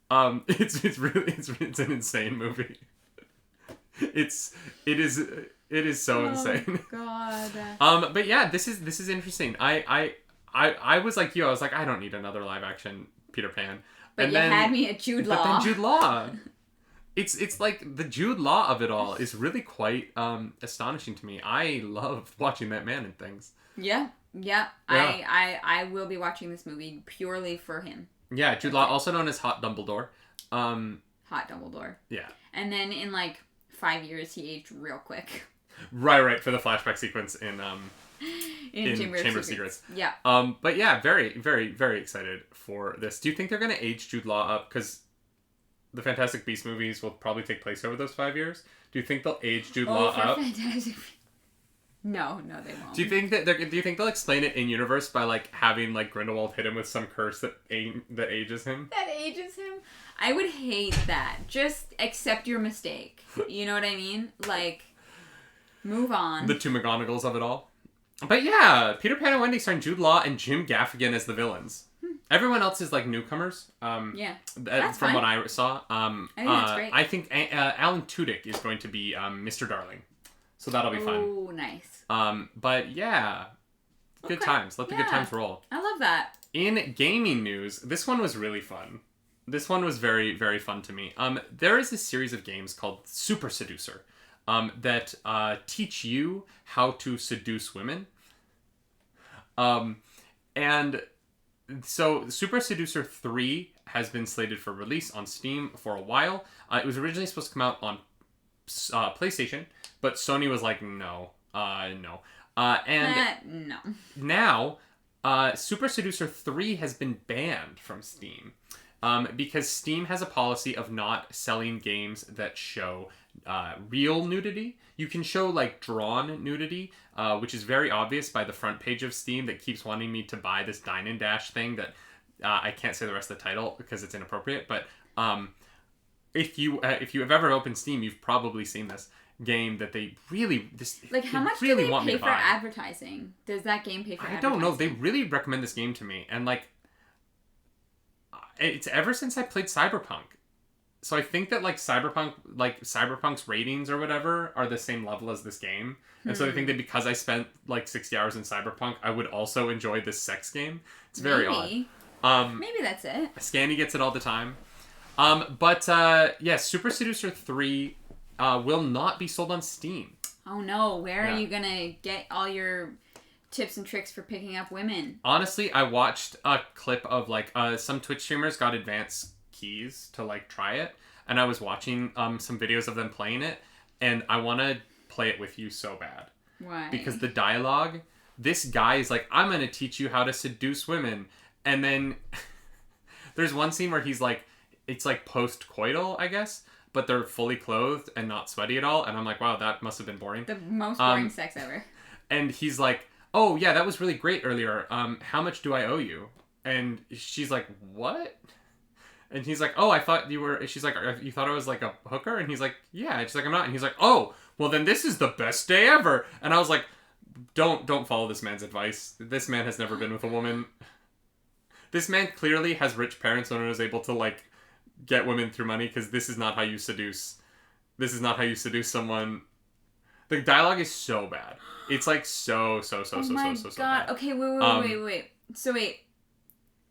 It's an insane movie. It is so insane. God. But yeah, this is interesting. I was like you. I was like, I don't need another live action Peter Pan. But you had me at Jude Law. But then Jude Law. It's like the Jude Law of it all is really quite astonishing to me. I love watching that man in things. Yeah. I will be watching this movie purely for him. Yeah, Jude Law, also known as Hot Dumbledore. Hot Dumbledore. Yeah. And then in like 5 years, he aged real quick. Right, for the flashback sequence in Chamber of Secrets. Yeah. But yeah, very, very, very excited for this. Do you think they're going to age Jude Law up? Because the Fantastic Beasts movies will probably take place over those 5 years. Do you think they'll age Jude Law up? Fantastic. No, they won't. Do you think they'll explain it in universe by like having like Grindelwald hit him with some curse that ages him? That ages him? I would hate that. Just accept your mistake. You know what I mean? Like, move on. The two McGonagalls of it all. But yeah, Peter Pan and Wendy starring Jude Law and Jim Gaffigan as the villains. Everyone else is like newcomers. Yeah, that's from fine. What I saw. I think that's great. I think Alan Tudyk is going to be Mr. Darling, so that'll be fun. Oh, nice. But yeah, good times. Let the good times roll. I love that. In gaming news, this one was really fun. This one was very, very fun to me. There is a series of games called Super Seducer that teach you how to seduce women. And so Super Seducer 3 has been slated for release on Steam for a while. It was originally supposed to come out on PlayStation, but Sony was like, no. No. Now, Super Seducer 3 has been banned from Steam. because Steam has a policy of not selling games that show real nudity. You can show like drawn nudity, which is very obvious by the front page of Steam that keeps wanting me to buy this DaygonDAce thing that I can't say the rest of the title because it's inappropriate. But if you have ever opened Steam, you've probably seen this game that they really how much really do they want me pay to for buy. advertising? Does that game pay for advertising? I don't know. They really recommend this game to me, and like it's ever since I played Cyberpunk. So I think that Cyberpunk's ratings or whatever are the same level as this game. And so I think that because I spent like 60 hours in Cyberpunk, I would also enjoy this sex game. It's very odd. Maybe that's it. Scanny gets it all the time. Super Seducer 3 will not be sold on Steam. Oh no, where are you gonna get all your tips and tricks for picking up women? Honestly, I watched a clip of like some Twitch streamers got advanced keys to like try it, and I was watching some videos of them playing it, and I want to play it with you so bad. Why? Because the dialogue, this guy is like, I'm gonna teach you how to seduce women, and then there's one scene where he's like, it's like post-coital, I guess, but they're fully clothed and not sweaty at all, and I'm like, wow, that must have been boring. The most boring sex ever. And he's like, oh yeah, that was really great earlier, how much do I owe you? And she's like, what? And he's like, oh, I thought you were... She's like, you thought I was like a hooker? And he's like, yeah. And she's like, I'm not. And he's like, oh, well then this is the best day ever. And I was like, don't follow this man's advice. This man has never been with a woman. This man clearly has rich parents and is able to like get women through money, because this is not how you seduce. This is not how you seduce someone. The dialogue is so bad. It's like so bad. Okay, wait.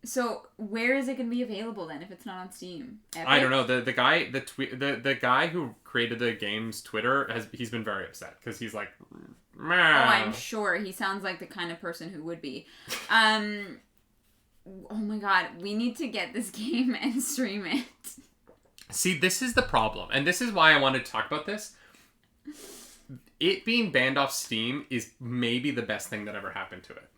So where is it going to be available then if it's not on Steam? Epic? I don't know. The guy who created the game's Twitter he's been very upset because he's like, meh. Oh, I'm sure he sounds like the kind of person who would be. Oh my god, we need to get this game and stream it. See, this is the problem, and this is why I wanted to talk about this. It being banned off Steam is maybe the best thing that ever happened to it.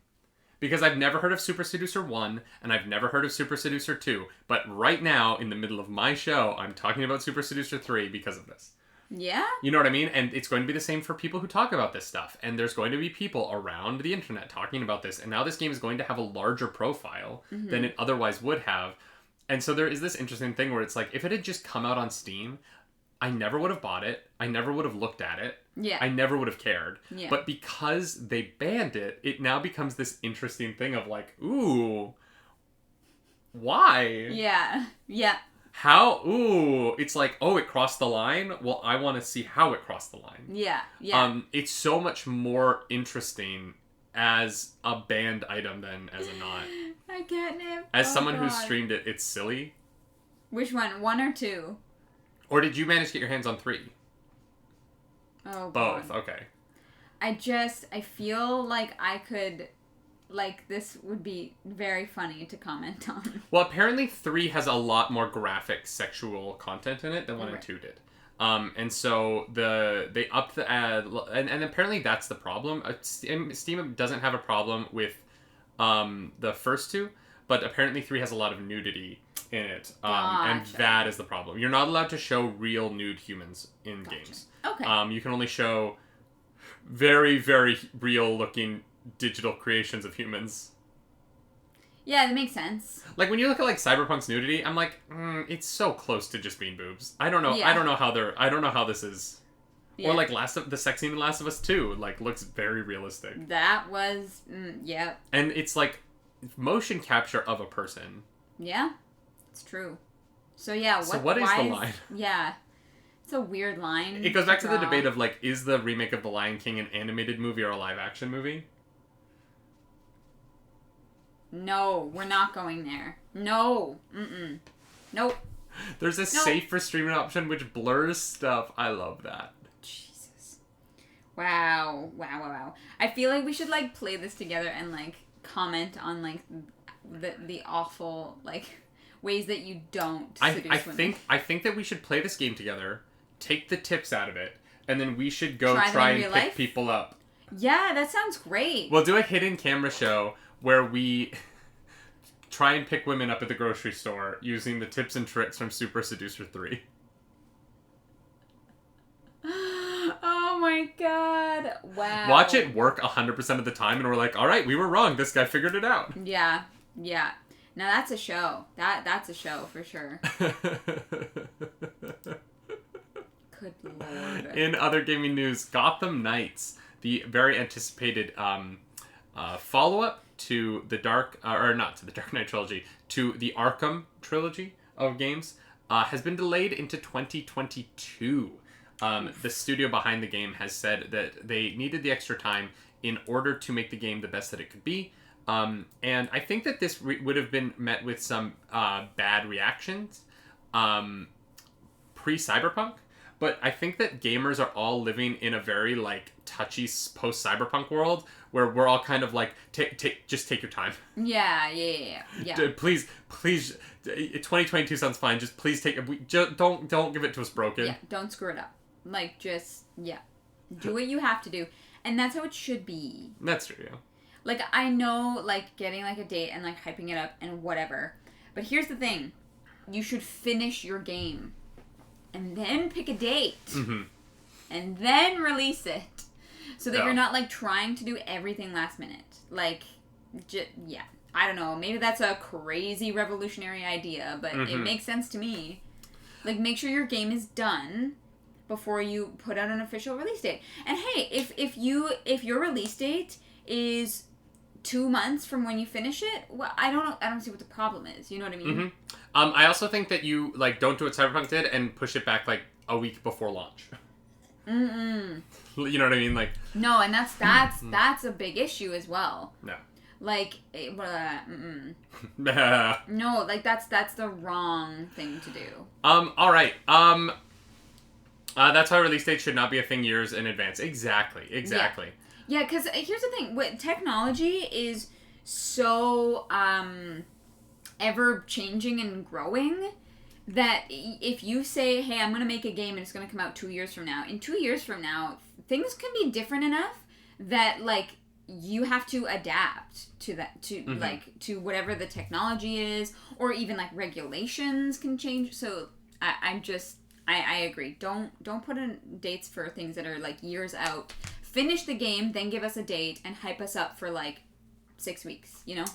Because I've never heard of Super Seducer 1, and I've never heard of Super Seducer 2. But right now, in the middle of my show, I'm talking about Super Seducer 3 because of this. Yeah? You know what I mean? And it's going to be the same for people who talk about this stuff. And there's going to be people around the internet talking about this. And now this game is going to have a larger profile than it otherwise would have. And so there is this interesting thing where it's like, if it had just come out on Steam, I never would have bought it. I never would have looked at it. Yeah. I never would have cared. Yeah. But because they banned it, it now becomes this interesting thing of like, ooh, why? Yeah. Yeah. How? Ooh, it's like, oh, it crossed the line? Well, I want to see how it crossed the line. Yeah. Yeah. It's so much more interesting as a banned item than as a not. I can't name. As someone who's streamed it, it's silly. Which one? 1 or 2? Or did you manage to get your hands on 3? Oh, both. God. Okay. I feel like I could, like, this would be very funny to comment on. Well, apparently 3 has a lot more graphic sexual content in it than 1 and 2 did. And so they upped the ad, and apparently that's the problem. Steam doesn't have a problem with the first 2, but apparently 3 has a lot of nudity in it. And that is the problem. You're not allowed to show real nude humans in games. Okay. You can only show very, very real looking digital creations of humans. Yeah, that makes sense. Like when you look at like Cyberpunk's nudity, I'm like, it's so close to just being boobs. I don't know. Yeah. I don't know how this is. Yeah. Or like the sex scene in Last of Us 2, like looks very realistic. That was, yeah. And it's like motion capture of a person. Yeah, it's true. So yeah, what is the line? Yeah. It's a weird line. It goes back to the debate of like, is the remake of The Lion King an animated movie or a live action movie? No, we're not going there. No. Nope. There's a safe for streaming option which blurs stuff. I love that. Jesus. Wow. I feel like we should like play this together and like comment on like the awful like ways that you don't seduce women. I think that we should play this game together, take the tips out of it, and then we should go try and pick people up. Yeah, that sounds great. We'll do a hidden camera show where we try and pick women up at the grocery store using the tips and tricks from Super Seducer 3. Oh my god. Wow. Watch it work 100% of the time, and we're like, all right, we were wrong. This guy figured it out. Yeah. Yeah. Now that's a show. That's a show for sure. Good lord. In other gaming news, Gotham Knights, the very anticipated follow-up to the not to the Dark Knight trilogy, to the Arkham trilogy of games, has been delayed into 2022. The studio behind the game has said that they needed the extra time in order to make the game the best that it could be. And I think that this would have been met with some bad reactions pre-Cyberpunk. But I think that gamers are all living in a very, like, touchy post-Cyberpunk world where we're all kind of like, just take your time. Yeah. Please, 2022 sounds fine. Just please don't give it to us broken. Yeah, don't screw it up. Like, just, yeah. Do what you have to do. And that's how it should be. That's true, yeah. Like, I know, like, getting, like, a date and, like, hyping it up and whatever. But here's the thing. You should finish your game. And then pick a date. Mm-hmm. And then release it. So that you're not, like, trying to do everything last minute. Like, yeah. I don't know. Maybe that's a crazy revolutionary idea. But it makes sense to me. Like, make sure your game is done before you put out an official release date. And hey, if your release date is 2 months from when you finish it, well, I don't see what the problem is. You know what I mean? Mm-hmm. I also think that you, like, don't do what Cyberpunk did and push it back, like, a week before launch. Mm-mm. You know what I mean? Like, no, and that's a big issue as well. No. Like, no, like, that's the wrong thing to do. All right. That's why release dates should not be a thing years in advance. Exactly. Yeah, because here's the thing. Technology is so ever-changing and growing that if you say, hey, I'm going to make a game and it's going to come out 2 years from now, in 2 years from now, things can be different enough that, like, you have to adapt to that, like, to whatever the technology is, or even, like, regulations can change. So I agree. Don't put in dates for things that are, like, years out. Finish the game, then give us a date and hype us up for, like, 6 weeks, you know?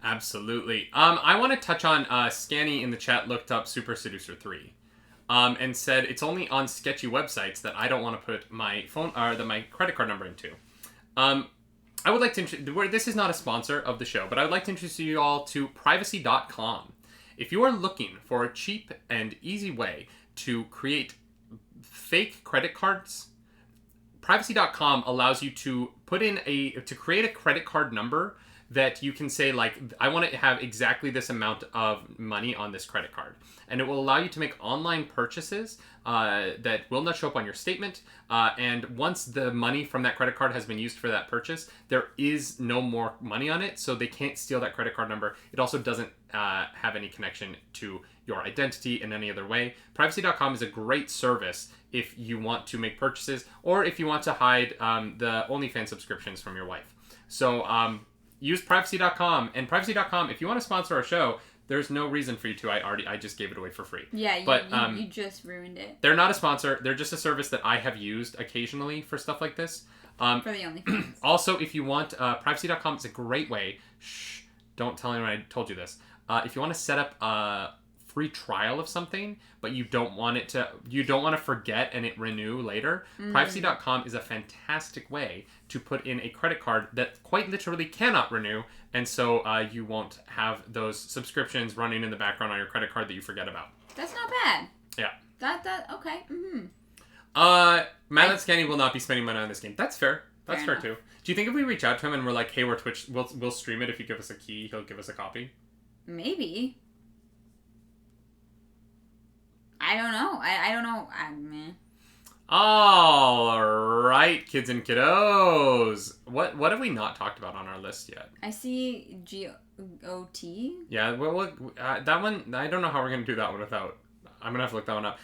Absolutely. I want to touch on Scanny in the chat looked up Super Seducer 3 and said it's only on sketchy websites that I don't want to put my phone or my credit card number into. I would like to this is not a sponsor of the show, but I would like to introduce you all to privacy.com. If you are looking for a cheap and easy way to create fake credit cards, privacy.com allows you to create a credit card number that you can say, like, I want to have exactly this amount of money on this credit card. And it will allow you to make online purchases that will not show up on your statement. And once the money from that credit card has been used for that purchase, there is no more money on it, so they can't steal that credit card number. It also doesn't have any connection to your identity in any other way. Privacy.com is a great service if you want to make purchases or if you want to hide the OnlyFans subscriptions from your wife. So use privacy.com. And privacy.com, if you want to sponsor our show, there's no reason for you to. I just gave it away for free. Yeah, you just ruined it. They're not a sponsor. They're just a service that I have used occasionally for stuff like this. For the OnlyFans. Also, if you want, privacy.com is a great way. Shh, don't tell anyone I told you this. If you want to set up a free trial of something, but you don't want to forget and it renew later, privacy.com is a fantastic way to put in a credit card that quite literally cannot renew, and so you won't have those subscriptions running in the background on your credit card that you forget about. That's not bad. Yeah. That okay. Matt Scanny will not be spending money on this game. That's fair. That's fair too. Do you think if we reach out to him and we're like, hey, we're Twitch, we'll stream it if you give us a key, he'll give us a copy? Maybe. I don't know. I don't know. All right, kids and kiddos. What have we not talked about on our list yet? I see GOT. Yeah, well, that one, I don't know how we're going to do that one without. I'm going to have to look that one up.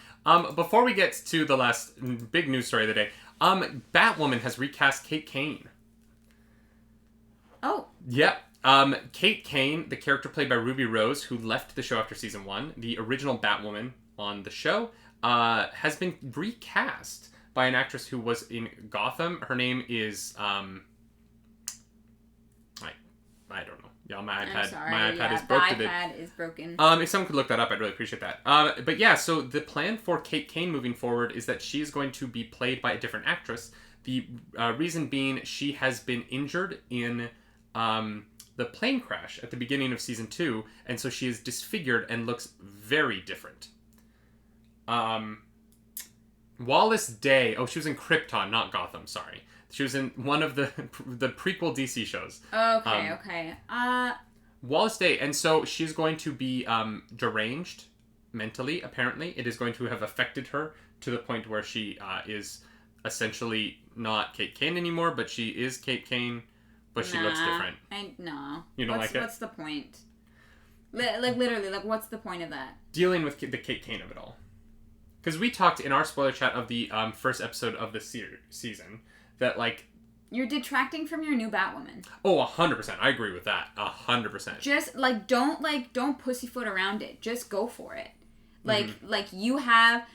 Before we get to the last big news story of the day, Batwoman has recast Kane. Oh. Yep. Kate Kane, the character played by Ruby Rose, who left the show after season 1, the original Batwoman on the show, has been recast by an actress who was in Gotham. Her name is I don't know. Yeah, my iPad is broken. The iPad is broken. If someone could look that up, I'd really appreciate that. But yeah, so the plan for Kate Kane moving forward is that she is going to be played by a different actress. The reason being, she has been injured in the plane crash at the beginning of season 2, and so she is disfigured and looks very different. Wallace Day. Oh, she was in Krypton, not Gotham. Sorry. She was in one of the prequel DC shows. Okay. Wallace Day. And so she's going to be deranged mentally, apparently. It is going to have affected her to the point where she is essentially not Kate Kane anymore, but she is Kate Kane, but she looks different. No. You don't like it? What's the point? Literally, what's the point of that? Dealing with the Kate Kane of it all. Because we talked in our spoiler chat of the first episode of the season that, you're detracting from your new Batwoman. Oh, 100%. I agree with that. 100%. Just, don't pussyfoot around it. Just go for it. You have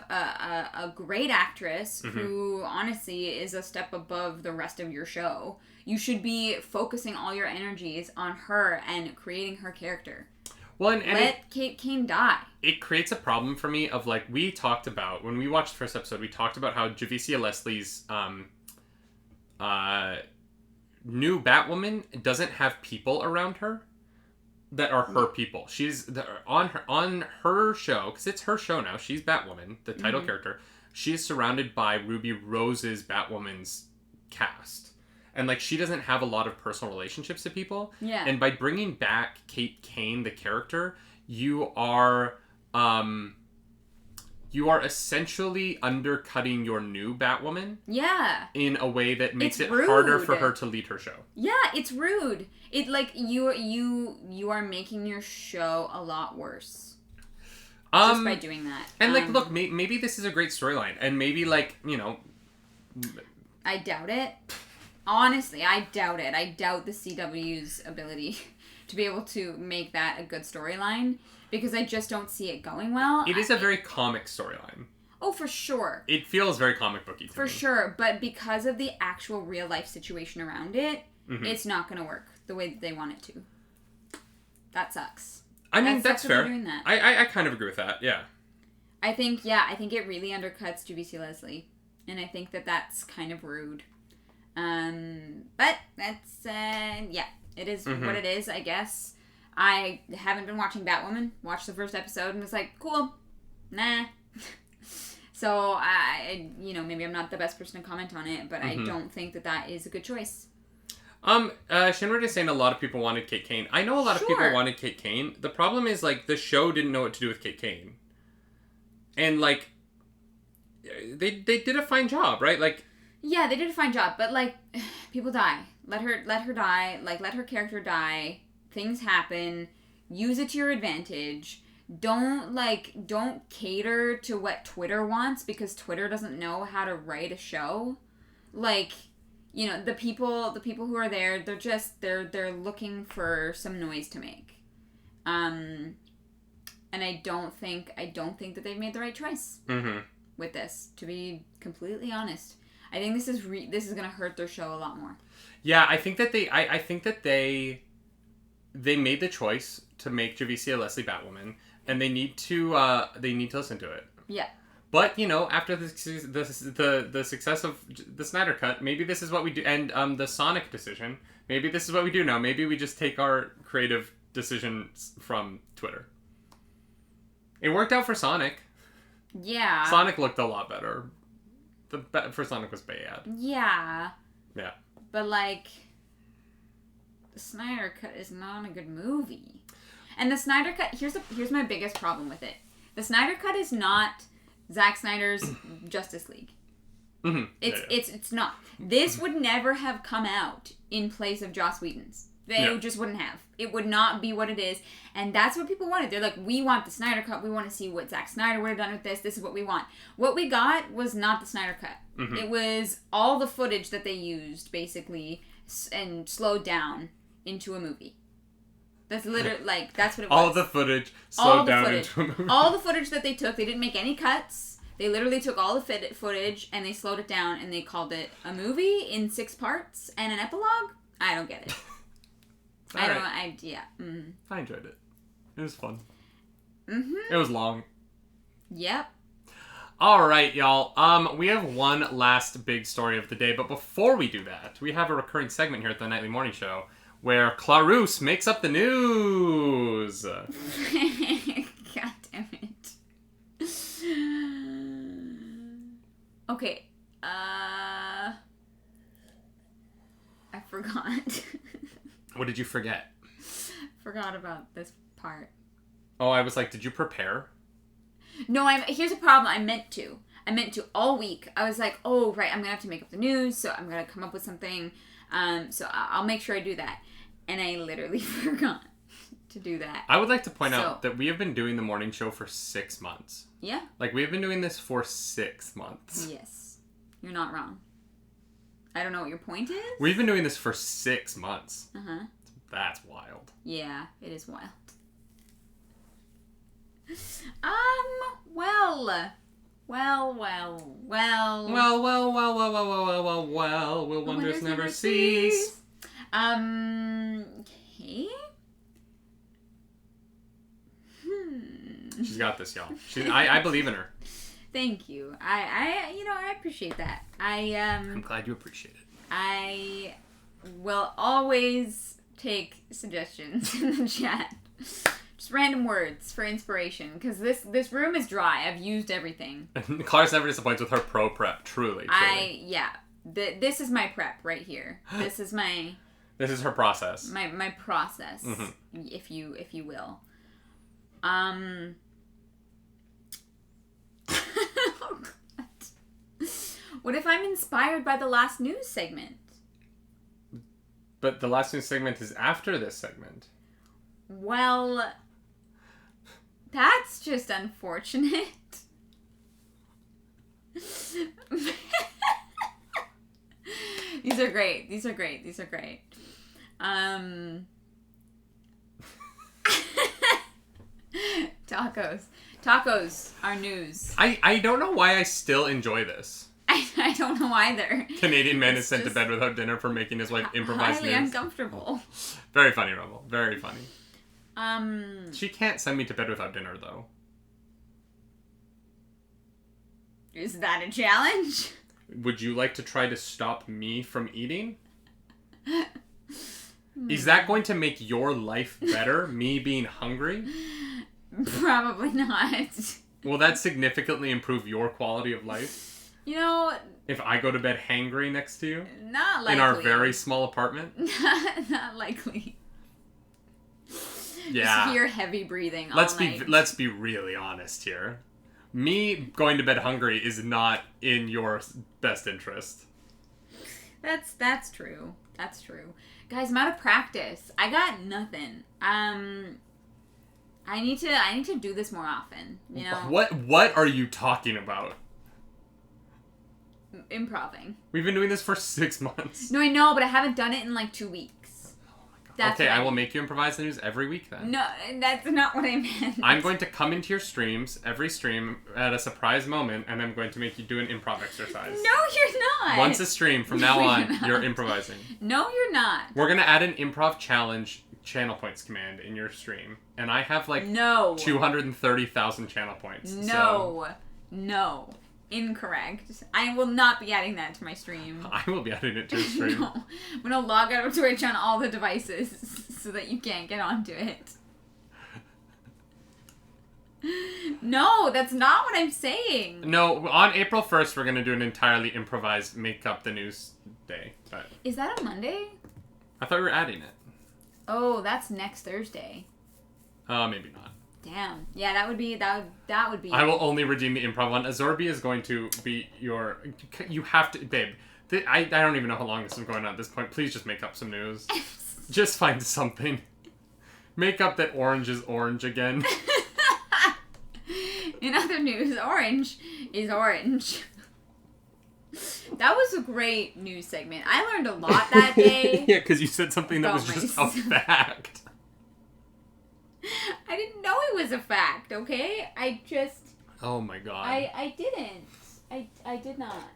a great actress who, honestly, is a step above the rest of your show. You should be focusing all your energies on her and creating her character. Well, and let Kate Kane die. It creates a problem for me of, we talked about, when we watched the first episode, we talked about how Javicia Leslie's new Batwoman doesn't have people around her that are her people. She's on her show, because it's her show now, she's Batwoman, the title character. She's surrounded by Ruby Rose's Batwoman's cast. And, she doesn't have a lot of personal relationships to people. Yeah. And by bringing back Kate Kane, the character, you are essentially undercutting your new Batwoman. Yeah. In a way that makes it harder for her to lead her show. Yeah, it's rude. It, you are making your show a lot worse. Just by doing that. And, look, maybe this is a great storyline. And maybe, I doubt it. Honestly, I doubt it. I doubt the CW's ability to be able to make that a good storyline, because I just don't see it going well. It is a very comic storyline. Oh, for sure. It feels very comic booky to me. For sure, but because of the actual real life situation around it, it's not going to work the way that they want it to. That sucks. I mean, that's fair. Doing that. I kind of agree with that, yeah. I think it really undercuts Javicia Leslie, and I think that that's kind of rude. But that's, it is what it is, I guess. I haven't been watching Batwoman, watched the first episode, and was like, cool, nah. So, maybe I'm not the best person to comment on it, but I don't think that is a good choice. Shinra is saying a lot of people wanted Kate Kane. I know a lot of people wanted Kate Kane. The problem is, the show didn't know what to do with Kate Kane. And, they did a fine job, right? Yeah, they did a fine job, but, people die. Let her die. Let her character die. Things happen. Use it to your advantage. Don't cater to what Twitter wants, because Twitter doesn't know how to write a show. The people who are there, they're looking for some noise to make. And I don't think that they've made the right choice with this, to be completely honest. I think this is going to hurt their show a lot more. Yeah, I think that they made the choice to make Javicia Leslie Batwoman, and they need to listen to it. Yeah. But after the success of the Snyder Cut, maybe this is what we do, and the Sonic decision. Maybe this is what we do now. Maybe we just take our creative decisions from Twitter. It worked out for Sonic. Yeah. Sonic looked a lot better. The first Sonic was bad. Yeah. Yeah. But, the Snyder Cut is not a good movie. And the Snyder Cut, here's my biggest problem with it. The Snyder Cut is not Zack Snyder's Justice League. Mm-hmm. It's not. This would never have come out in place of Joss Whedon's. They just wouldn't have. It would not be what it is. And that's what people wanted. They're like, we want the Snyder Cut. We want to see what Zack Snyder would have done with this. This is what we want. What we got was not the Snyder Cut. Mm-hmm. It was all the footage that they used, basically, and slowed down into a movie. That's literally, like, that's what it was. All the footage slowed down into a movie. All the footage that they took, they didn't make any cuts. They literally took all the footage and they slowed it down and they called it a movie in 6 parts and an epilogue. I don't get it. I enjoyed it. It was fun. Mm-hmm. It was long. Yep. All right, y'all. We have one last big story of the day, but before we do that, we have a recurring segment here at the Nightly Morning Show where Clarus makes up the news. God damn it. Okay. I forgot. What did you forget? Forgot about this part. Oh, I was like, did you prepare? No, here's a problem. I meant to all week. I was like, oh, right, I'm going to have to make up the news, so I'm going to come up with something. So I'll make sure I do that. And I literally forgot to do that. I would like to point out that we have been doing the morning show for 6 months. Yeah. Like, we have been doing this for 6 months. Yes. You're not wrong. I don't know what your point is. We've been doing this for 6 months. Uh-huh. That's wild. Yeah, it is wild. Well, will wonders never cease. Okay. She's got this, y'all. I believe in her. Thank you. I appreciate that. I'm glad you appreciate it. I will always take suggestions in the chat. Just random words for inspiration, because this room is dry. I've used everything. Clara's never disappoints with her pro prep. Truly. This is my prep right here. This is my. This is her process. My process, if you will. What if I'm inspired by the last news segment? But the last news segment is after this segment. Well, that's just unfortunate. These are great. Tacos are news. I don't know why I still enjoy this. I don't know either. Canadian man is sent to bed without dinner for making his wife improvise highly news. Uncomfortable. Very funny, Rebel. Very funny. She can't send me to bed without dinner, though. Is that a challenge? Would you like to try to stop me from eating? Is that going to make your life better, me being hungry? Probably not. Will that significantly improve your quality of life? You know... If I go to bed hangry next to you? Not likely. In our very small apartment? Not likely. Yeah. Just hear heavy breathing all night. Let's be really honest here. Me going to bed hungry is not in your best interest. That's true. That's true. Guys, I'm out of practice. I got nothing. I need to do this more often, you know? What are you talking about? Improving. We've been doing this for 6 months. No, I know, but I haven't done it in like 2 weeks. Oh my god. Okay, I will make you improvise the news every week then. No, that's not what I meant. I'm going to come into your streams, every stream, at a surprise moment, and I'm going to make you do an improv exercise. No, you're not. Once a stream, from now on, you're improvising. No, you're not. We're going to add an improv challenge channel points command in your stream. And I have like 230,000 channel points. No. Incorrect. I will not be adding that to my stream. I will be adding it to your stream. No. I'm going to log out of Twitch on all the devices so that you can't get onto it. No, that's not what I'm saying. No, on April 1st, we're going to do an entirely improvised Make Up the News day. But is that a Monday? I thought we were adding it. Oh, that's next Thursday. Maybe not. Damn. Yeah, that would be. I will only redeem the improv one. Azorbi is going to be your. You have to, babe. I don't even know how long this is going on at this point. Please just make up some news. Just find something. Make up that orange is orange again. In other news, orange is orange. That was a great news segment. I learned a lot that day. Yeah, because you said something that was just a fact. I didn't know it was a fact, okay? I just... Oh my god. I didn't. I did not.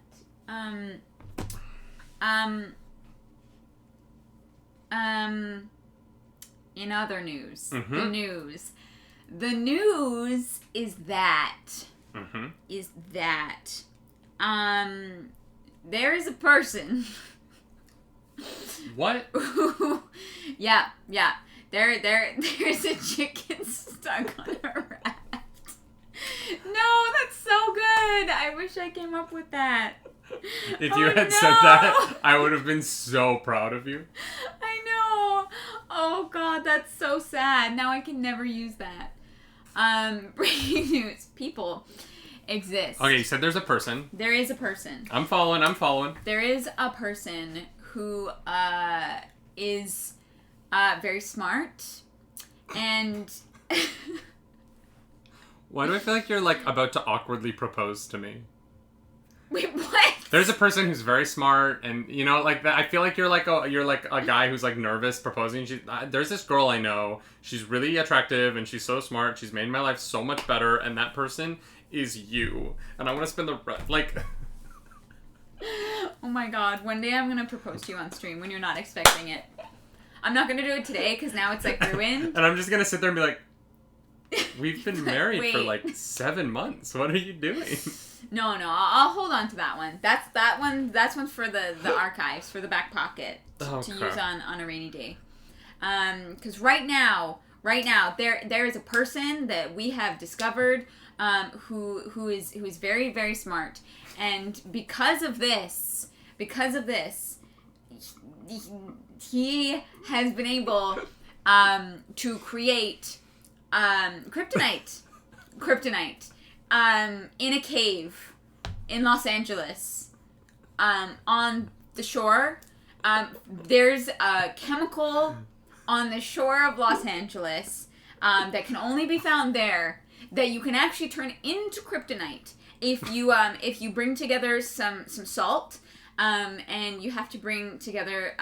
In other news. Mm-hmm. The news is that... Mm-hmm. There is a person... What? yeah. There's a chicken stuck on a raft. No, that's so good. I wish I came up with that. If you had said that, I would have been so proud of you. I know. Oh god, that's so sad. Now I can never use that. Breaking news. People exist. Okay, you said there's a person. There is a person. I'm following. There is a person who is very smart and Why do I feel like you're like about to awkwardly propose to me? Wait, what? There's a person who's very smart, and you know, like that. I feel like you're like a guy who's like nervous proposing. There's this girl I know. She's really attractive, and she's so smart. She's made my life so much better, and that person is you. And I want to spend the like. Oh my god! One day I'm gonna propose to you on stream when you're not expecting it. I'm not gonna do it today because now it's like ruined. And I'm just gonna sit there and be like, "We've been married for like 7 months. What are you doing?" No, I'll hold on to that one. That's one for the archives, for the back pocket to use on a rainy day. Because right now there is a person that we have discovered who is very, very smart, and because of this, he has been able to create kryptonite in a cave in Los Angeles, on the shore. There's a chemical on the shore of Los Angeles that can only be found there that you can actually turn into kryptonite if you bring together some salt, and you have to bring together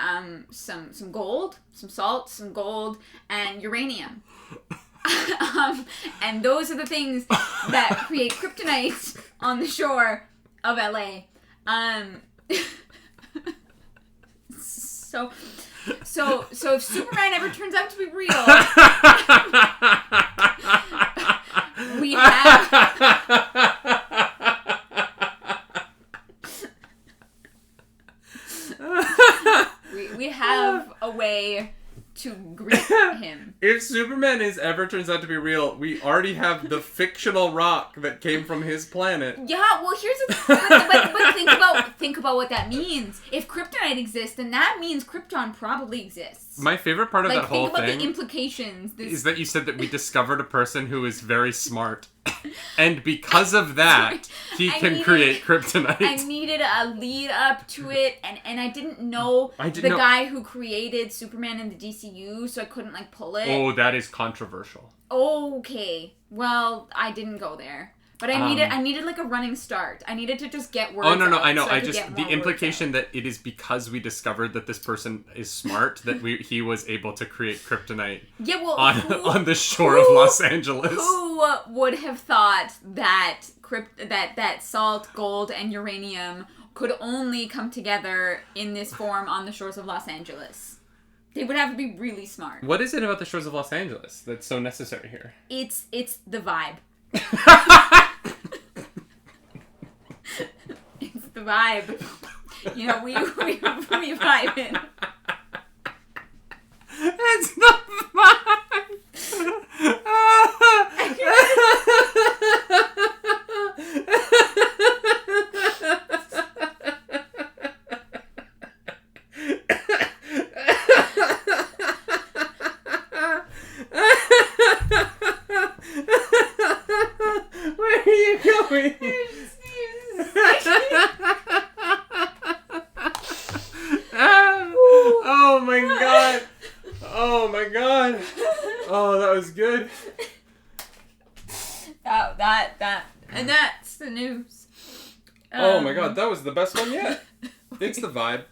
some gold, some salt, some gold, and uranium. And those are the things that create kryptonite on the shore of LA. So if Superman ever turns out to be real, we have a way to greet him. If Superman ever turns out to be real, we already have the fictional rock that came from his planet. Yeah, well, here's the thing. But think about what that means. If kryptonite exists, then that means Krypton probably exists. My favorite part of that whole think about thing the implications. Is that you said that we discovered a person who is very smart. And because of that, he can create kryptonite. I needed a lead up to it, and I didn't know the guy who created Superman in the DCU, so I couldn't pull it. Oh, that is controversial. Okay, well, I didn't go there. But I needed a running start. I needed to just get words out. Oh, no, I know. So the implication that it is because we discovered that this person is smart that he was able to create kryptonite on the shore of Los Angeles. Who would have thought that that salt, gold, and uranium could only come together in this form on the shores of Los Angeles? They would have to be really smart. What is it about the shores of Los Angeles that's so necessary here? It's the vibe. It's the vibe. You know, we vibe in. It's the vibe. Where are you going? Oh my god. Oh my god, that was the best one yet. It's the vibe.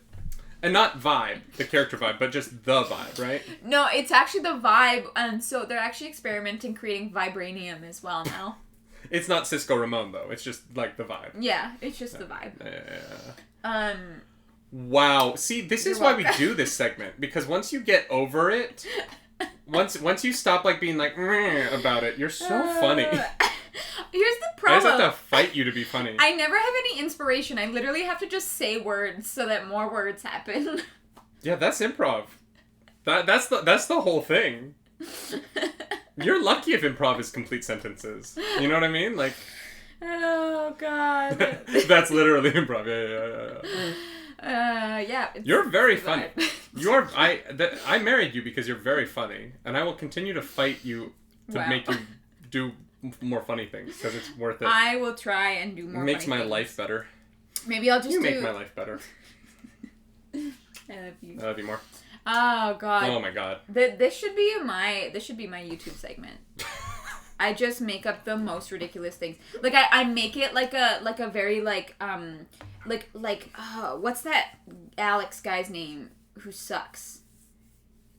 And not vibe, the character vibe, but just the vibe, right? No, it's actually the vibe, and so they're actually experimenting creating vibranium as well now. It's not Cisco Ramon, though. It's just, like, the vibe. Yeah, it's just the vibe. Yeah. Wow. See, this is why we do this segment, because once you get over it, once you stop, like, being like, meh about it, you're so funny. Here's the I problem. just have to fight you to be funny. I never have any inspiration. I literally have to just say words so that more words happen. Yeah, that's improv. That's the whole thing. You're lucky if improv is complete sentences. You know what I mean? Like. Oh God. That's literally improv. Yeah. You're very funny. I married you because you're very funny, and I will continue to fight you to make you do more funny things because it's worth it. I will try and do more. It makes funny my things. life better. Maybe I'll just make my life better. I love you. I love you more. Oh God. Oh my God. This should be my YouTube segment. I just make up the most ridiculous things. Like I make it like a very what's that Alex guy's name who sucks?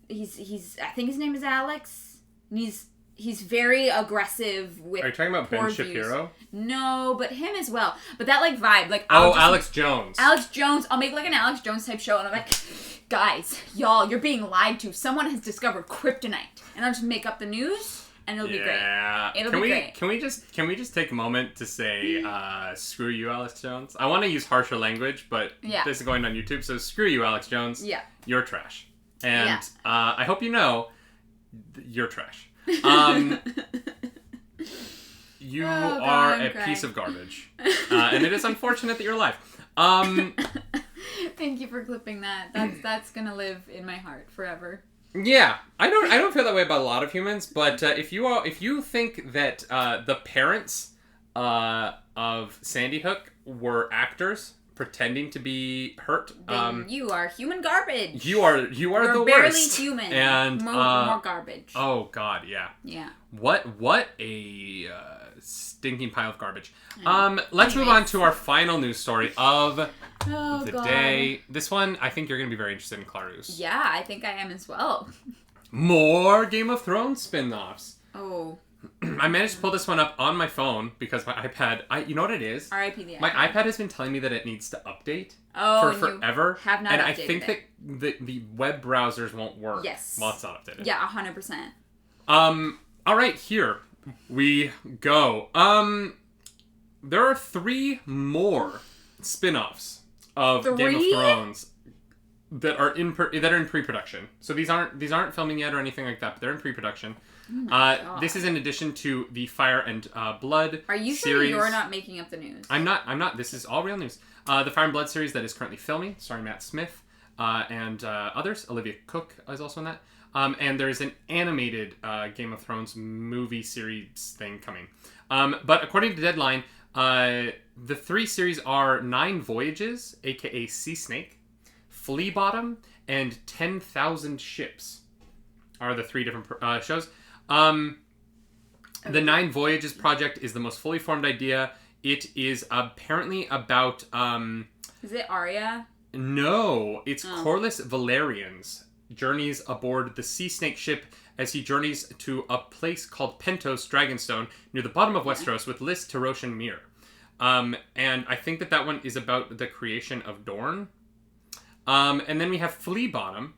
He's I think his name is Alex. And he's very aggressive with. Are you talking about Ben views. Shapiro? No, but him as well. But that like vibe, like Alex Jones. Alex Jones. I'll make like an Alex Jones type show, and I'm like, guys, y'all, you're being lied to. Someone has discovered kryptonite, and I'll just make up the news, and it'll be great. Yeah. It'll be great. Can we just take a moment to say, screw you, Alex Jones? I want to use harsher language, but this is going on YouTube, so screw you, Alex Jones. Yeah. You're trash, and I hope you know, you're trash. You are a piece of garbage, and it is unfortunate that you're alive. Thank you for clipping that. That's gonna live in my heart forever. Yeah, I don't feel that way about a lot of humans, but if you think that the parents of Sandy Hook were actors pretending to be hurt, then you are human garbage. You are You're the barely worst. human. And more garbage. Oh God, yeah. Yeah. What a stinking pile of garbage. Let's move on to our final news story of the day. This one, I think you're going to be very interested in, Clarus. Yeah, I think I am as well. More Game of Thrones spin-offs. Oh. I managed to pull this one up on my phone because my iPad, you know what it is? R.I.P. the iPad. My iPad has been telling me that it needs to update for forever. Have not and updated I think it. that the web browsers won't work Yes. while it's not updated. Yeah, 100%. All right, here we go. There are 3 more spin-offs of Game of Thrones that are in pre-production. So these aren't filming yet or anything like that, but they're in pre-production. Oh this is in addition to the Fire and Blood Are you series. sure you're not making up the news? I'm not. This is all real news. The Fire and Blood series that is currently filming, starring Matt Smith and others. Olivia Cook is also in that. And there's an animated Game of Thrones movie series thing coming. But according to Deadline, the 3 series are 9 Voyages, aka Sea Snake, Flea Bottom, and 10,000 Ships are the 3 different shows. The 9 Voyages project is the most fully formed idea. It is apparently about... Is it Arya? No, it's Corlys Valerian's journeys aboard the Sea Snake ship as he journeys to a place called Pentos Dragonstone near the bottom of Westeros with Lys, Tarosh, and Myr. And I think that one is about the creation of Dorne. And then we have Flea Bottom,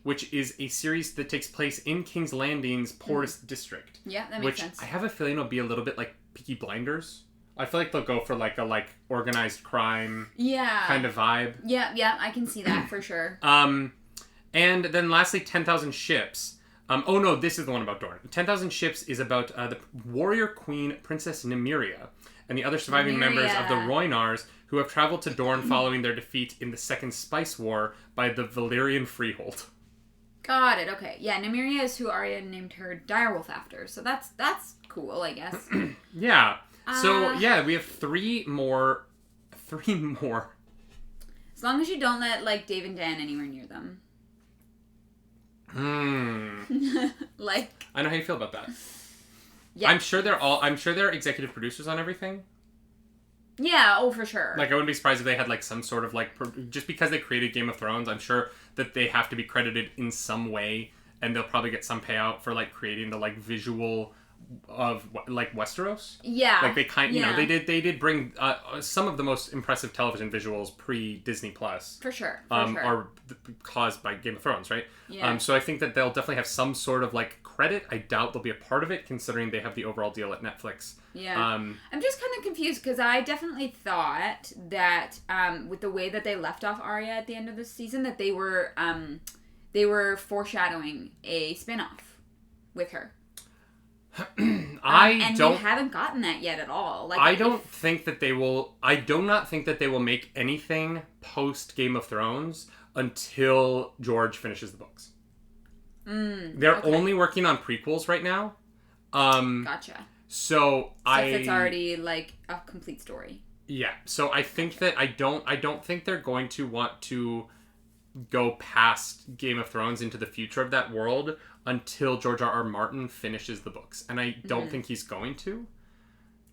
which is a series that takes place in King's Landing's poorest district. Yeah, that makes sense. Which I have a feeling will be a little bit like Peaky Blinders. I feel like they'll go for like a organized crime kind of vibe. Yeah, I can see that for sure. And then lastly, 10,000 Ships. Oh no, this is the one about Dorne. 10,000 Ships is about the warrior queen, Princess Nymeria, and the other surviving members of the Rhoynars who have traveled to Dorne following their defeat in the Second Spice War by the Valyrian Freehold. Got it, okay. Yeah, Nymeria is who Arya named her direwolf after, so that's cool, I guess. Yeah. So, yeah, we have 3 more. 3 more. As long as you don't let, Dave and Dan anywhere near them. I know how you feel about that. Yeah. I'm sure they're executive producers on everything. Yeah, oh, for sure. Like, I wouldn't be surprised if they had, like, some sort of, like... Just because they created Game of Thrones, I'm sure that they have to be credited in some way, and they'll probably get some payout for, like, creating the, like, visual of, like, Westeros. Yeah. Like, they you know, they did bring some of the most impressive television visuals pre-Disney Plus. For sure. Are caused by Game of Thrones, right? Yeah. So I think that they'll definitely have some sort of, like, credit. I doubt they'll be a part of it, considering they have the overall deal at Netflix. Yeah. I'm just kind of confused, because I definitely thought that, with the way that they left off Arya at the end of the season, that they were foreshadowing a spin-off with her. And we haven't gotten that yet at all. Like, I do not think that they will make anything post Game of Thrones until George finishes the books. They're only working on prequels right now. Gotcha. So it's already like a complete story. Yeah. So I think that I don't think they're going to want to go past Game of Thrones into the future of that world until George R.R. Martin finishes the books. And I don't think he's going to.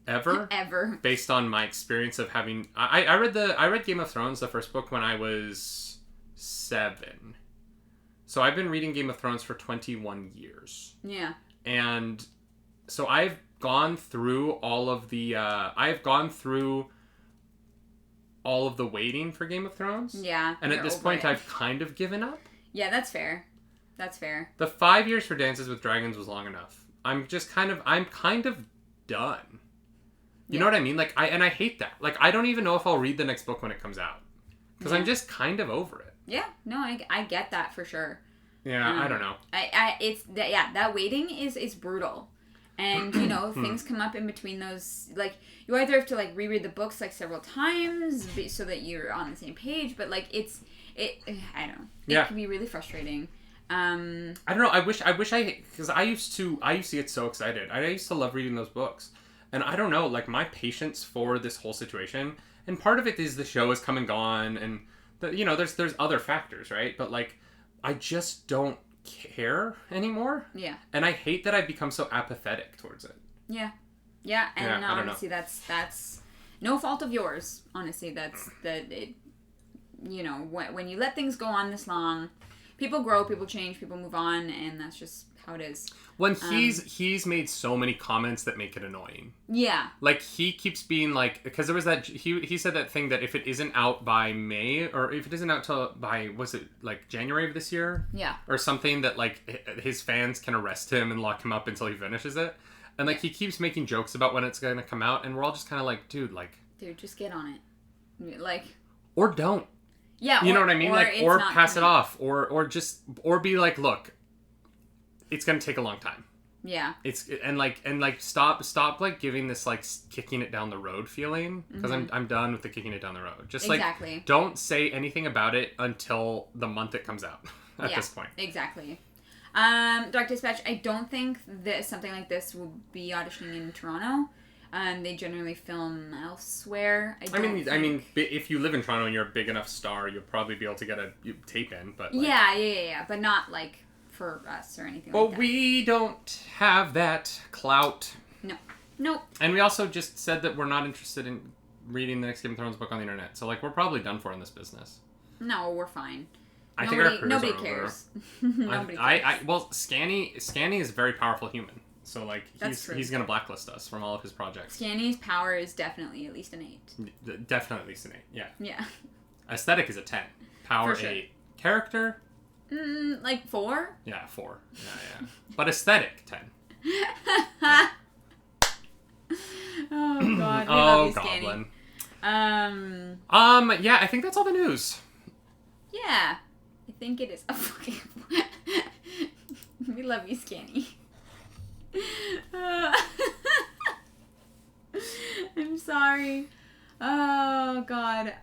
Ever. Based on my experience of having... I read Game of Thrones, the first book, when I was 7. So I've been reading Game of Thrones for 21 years. Yeah. And so I've gone through all of the... all of the waiting for Game of Thrones. Yeah. And at this point, I've kind of given up. Yeah, that's fair. The 5 years for Dances with Dragons was long enough. I'm kind of done. You know what I mean? Like, I hate that. Like, I don't even know if I'll read the next book when it comes out. Because I'm just kind of over it. Yeah, no, I get that for sure. Yeah, I don't know. That waiting is brutal. And, you know, things come up in between those, like, you either have to, like, reread the books, like, several times so that you're on the same page, but, like, I don't know. It can be really frustrating. I don't know. I wish because I used to get so excited. I used to love reading those books. And I don't know, like, my patience for this whole situation, and part of it is the show has come and gone, and, there's other factors, right? But, like, I just don't care anymore. Yeah. And I hate that I've become so apathetic towards it. Yeah. Yeah, and honestly, that's no fault of yours. Honestly, when you let things go on this long, people grow, people change, people move on, and that's just how it is. When he's made so many comments that make it annoying. Yeah. Like, he keeps being like, because there was that, he said that thing that if it isn't out by May, or if it isn't out till by, was it like January of this year? Yeah. Or something, that like his fans can arrest him and lock him up until he finishes it. And like, he keeps making jokes about when it's going to come out, and we're all just kind of like, dude, just get on it. Like. Or don't. Yeah. You know what I mean? Or pass it off, or be like, look, it's gonna take a long time. Yeah. Stop like giving this like kicking it down the road feeling, because I'm done with the kicking it down the road. Just exactly. Like, don't say anything about it until the month it comes out. At this point. Exactly. Dark Dispatch, I don't think that something like this will be auditioning in Toronto. They generally film elsewhere. I mean, if you live in Toronto and you're a big enough star, you'll probably be able to get a tape in. But like, yeah, but not like for us or anything like that. But we don't have that clout. No. Nope. And we also just said that we're not interested in reading the next Game of Thrones book on the internet. So like, we're probably done for in this business. No, we're fine. Nobody cares. Nobody cares. Well, Scanny is a very powerful human. So, like, he's going to blacklist us from all of his projects. Scanny's power is definitely at least an 8. Definitely at least an 8, yeah. Yeah. Aesthetic is a 10. Power, sure. 8. Character? Like 4? Yeah, 4. Yeah. But aesthetic, 10. Yeah. Oh, God. We love you, Scanny. Goblin. Yeah, I think that's all the news. Yeah. I think it is. Oh, okay. We love you, Scanny. I'm sorry. Oh God.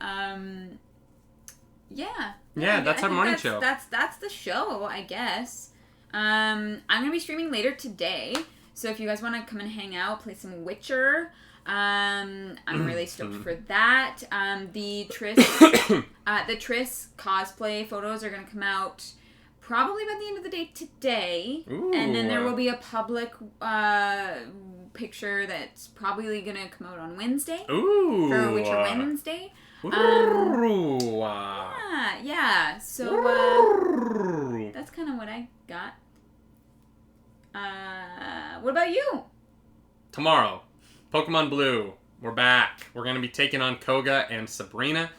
Yeah, that's our morning show. That's the show, I guess. I'm gonna be streaming later today, so if you guys want to come and hang out, play some Witcher, I'm really stoked for that. The Triss cosplay photos are gonna come out probably by the end of the day today. Ooh. And then there will be a public picture that's probably gonna come out on Wednesday. Ooh. For Witcher Wednesday. Ooh. Yeah. So that's kind of what I got. What about you? Tomorrow, Pokemon Blue. We're back. We're gonna be taking on Koga and Sabrina.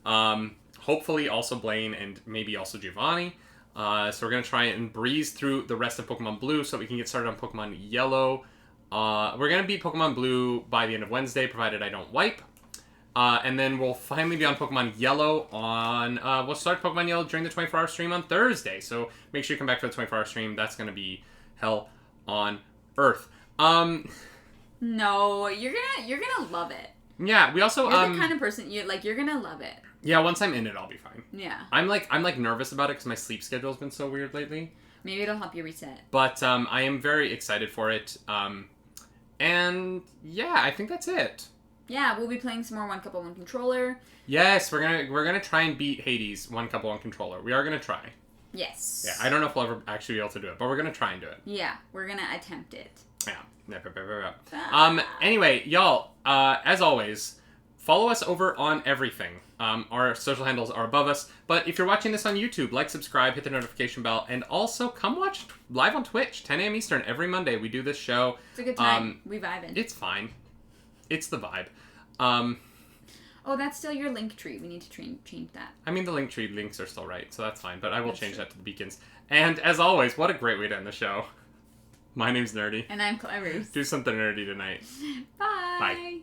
Hopefully also Blaine and maybe also Giovanni. So we're going to try and breeze through the rest of Pokemon Blue so we can get started on Pokemon Yellow. We're going to beat Pokemon Blue by the end of Wednesday, provided I don't wipe. And then we'll finally be on Pokemon Yellow on... we'll start Pokemon Yellow during the 24-hour stream on Thursday. So make sure you come back for the 24-hour stream. That's going to be hell on earth. No, you're gonna love it. Yeah, we also... You're the kind of person, you're gonna love it. Yeah, once I'm in it, I'll be fine. Yeah. I'm nervous about it because my sleep schedule's been so weird lately. Maybe it'll help you reset. But I am very excited for it. And yeah, I think that's it. Yeah, we'll be playing some more One Couple One Controller. Yes, we're gonna try and beat Hades One Couple One Controller. We are gonna try. Yes. Yeah, I don't know if we'll ever actually be able to do it, but we're gonna try and do it. Yeah, we're gonna attempt it. Yeah. Anyway, y'all, as always, follow us over on everything. Our social handles are above us. But if you're watching this on YouTube, like, subscribe, hit the notification bell, and also come watch live on Twitch, 10 a.m. Eastern, every Monday. We do this show. It's a good time. We vibing. It's fine. It's the vibe. Oh, that's still your link tree. We need to change that. I mean, the link tree links are still right, so that's fine. But I will change that to the beacons. And as always, what a great way to end the show. My name's Nerdy. And I'm Clarus. Do something nerdy tonight. Bye. Bye.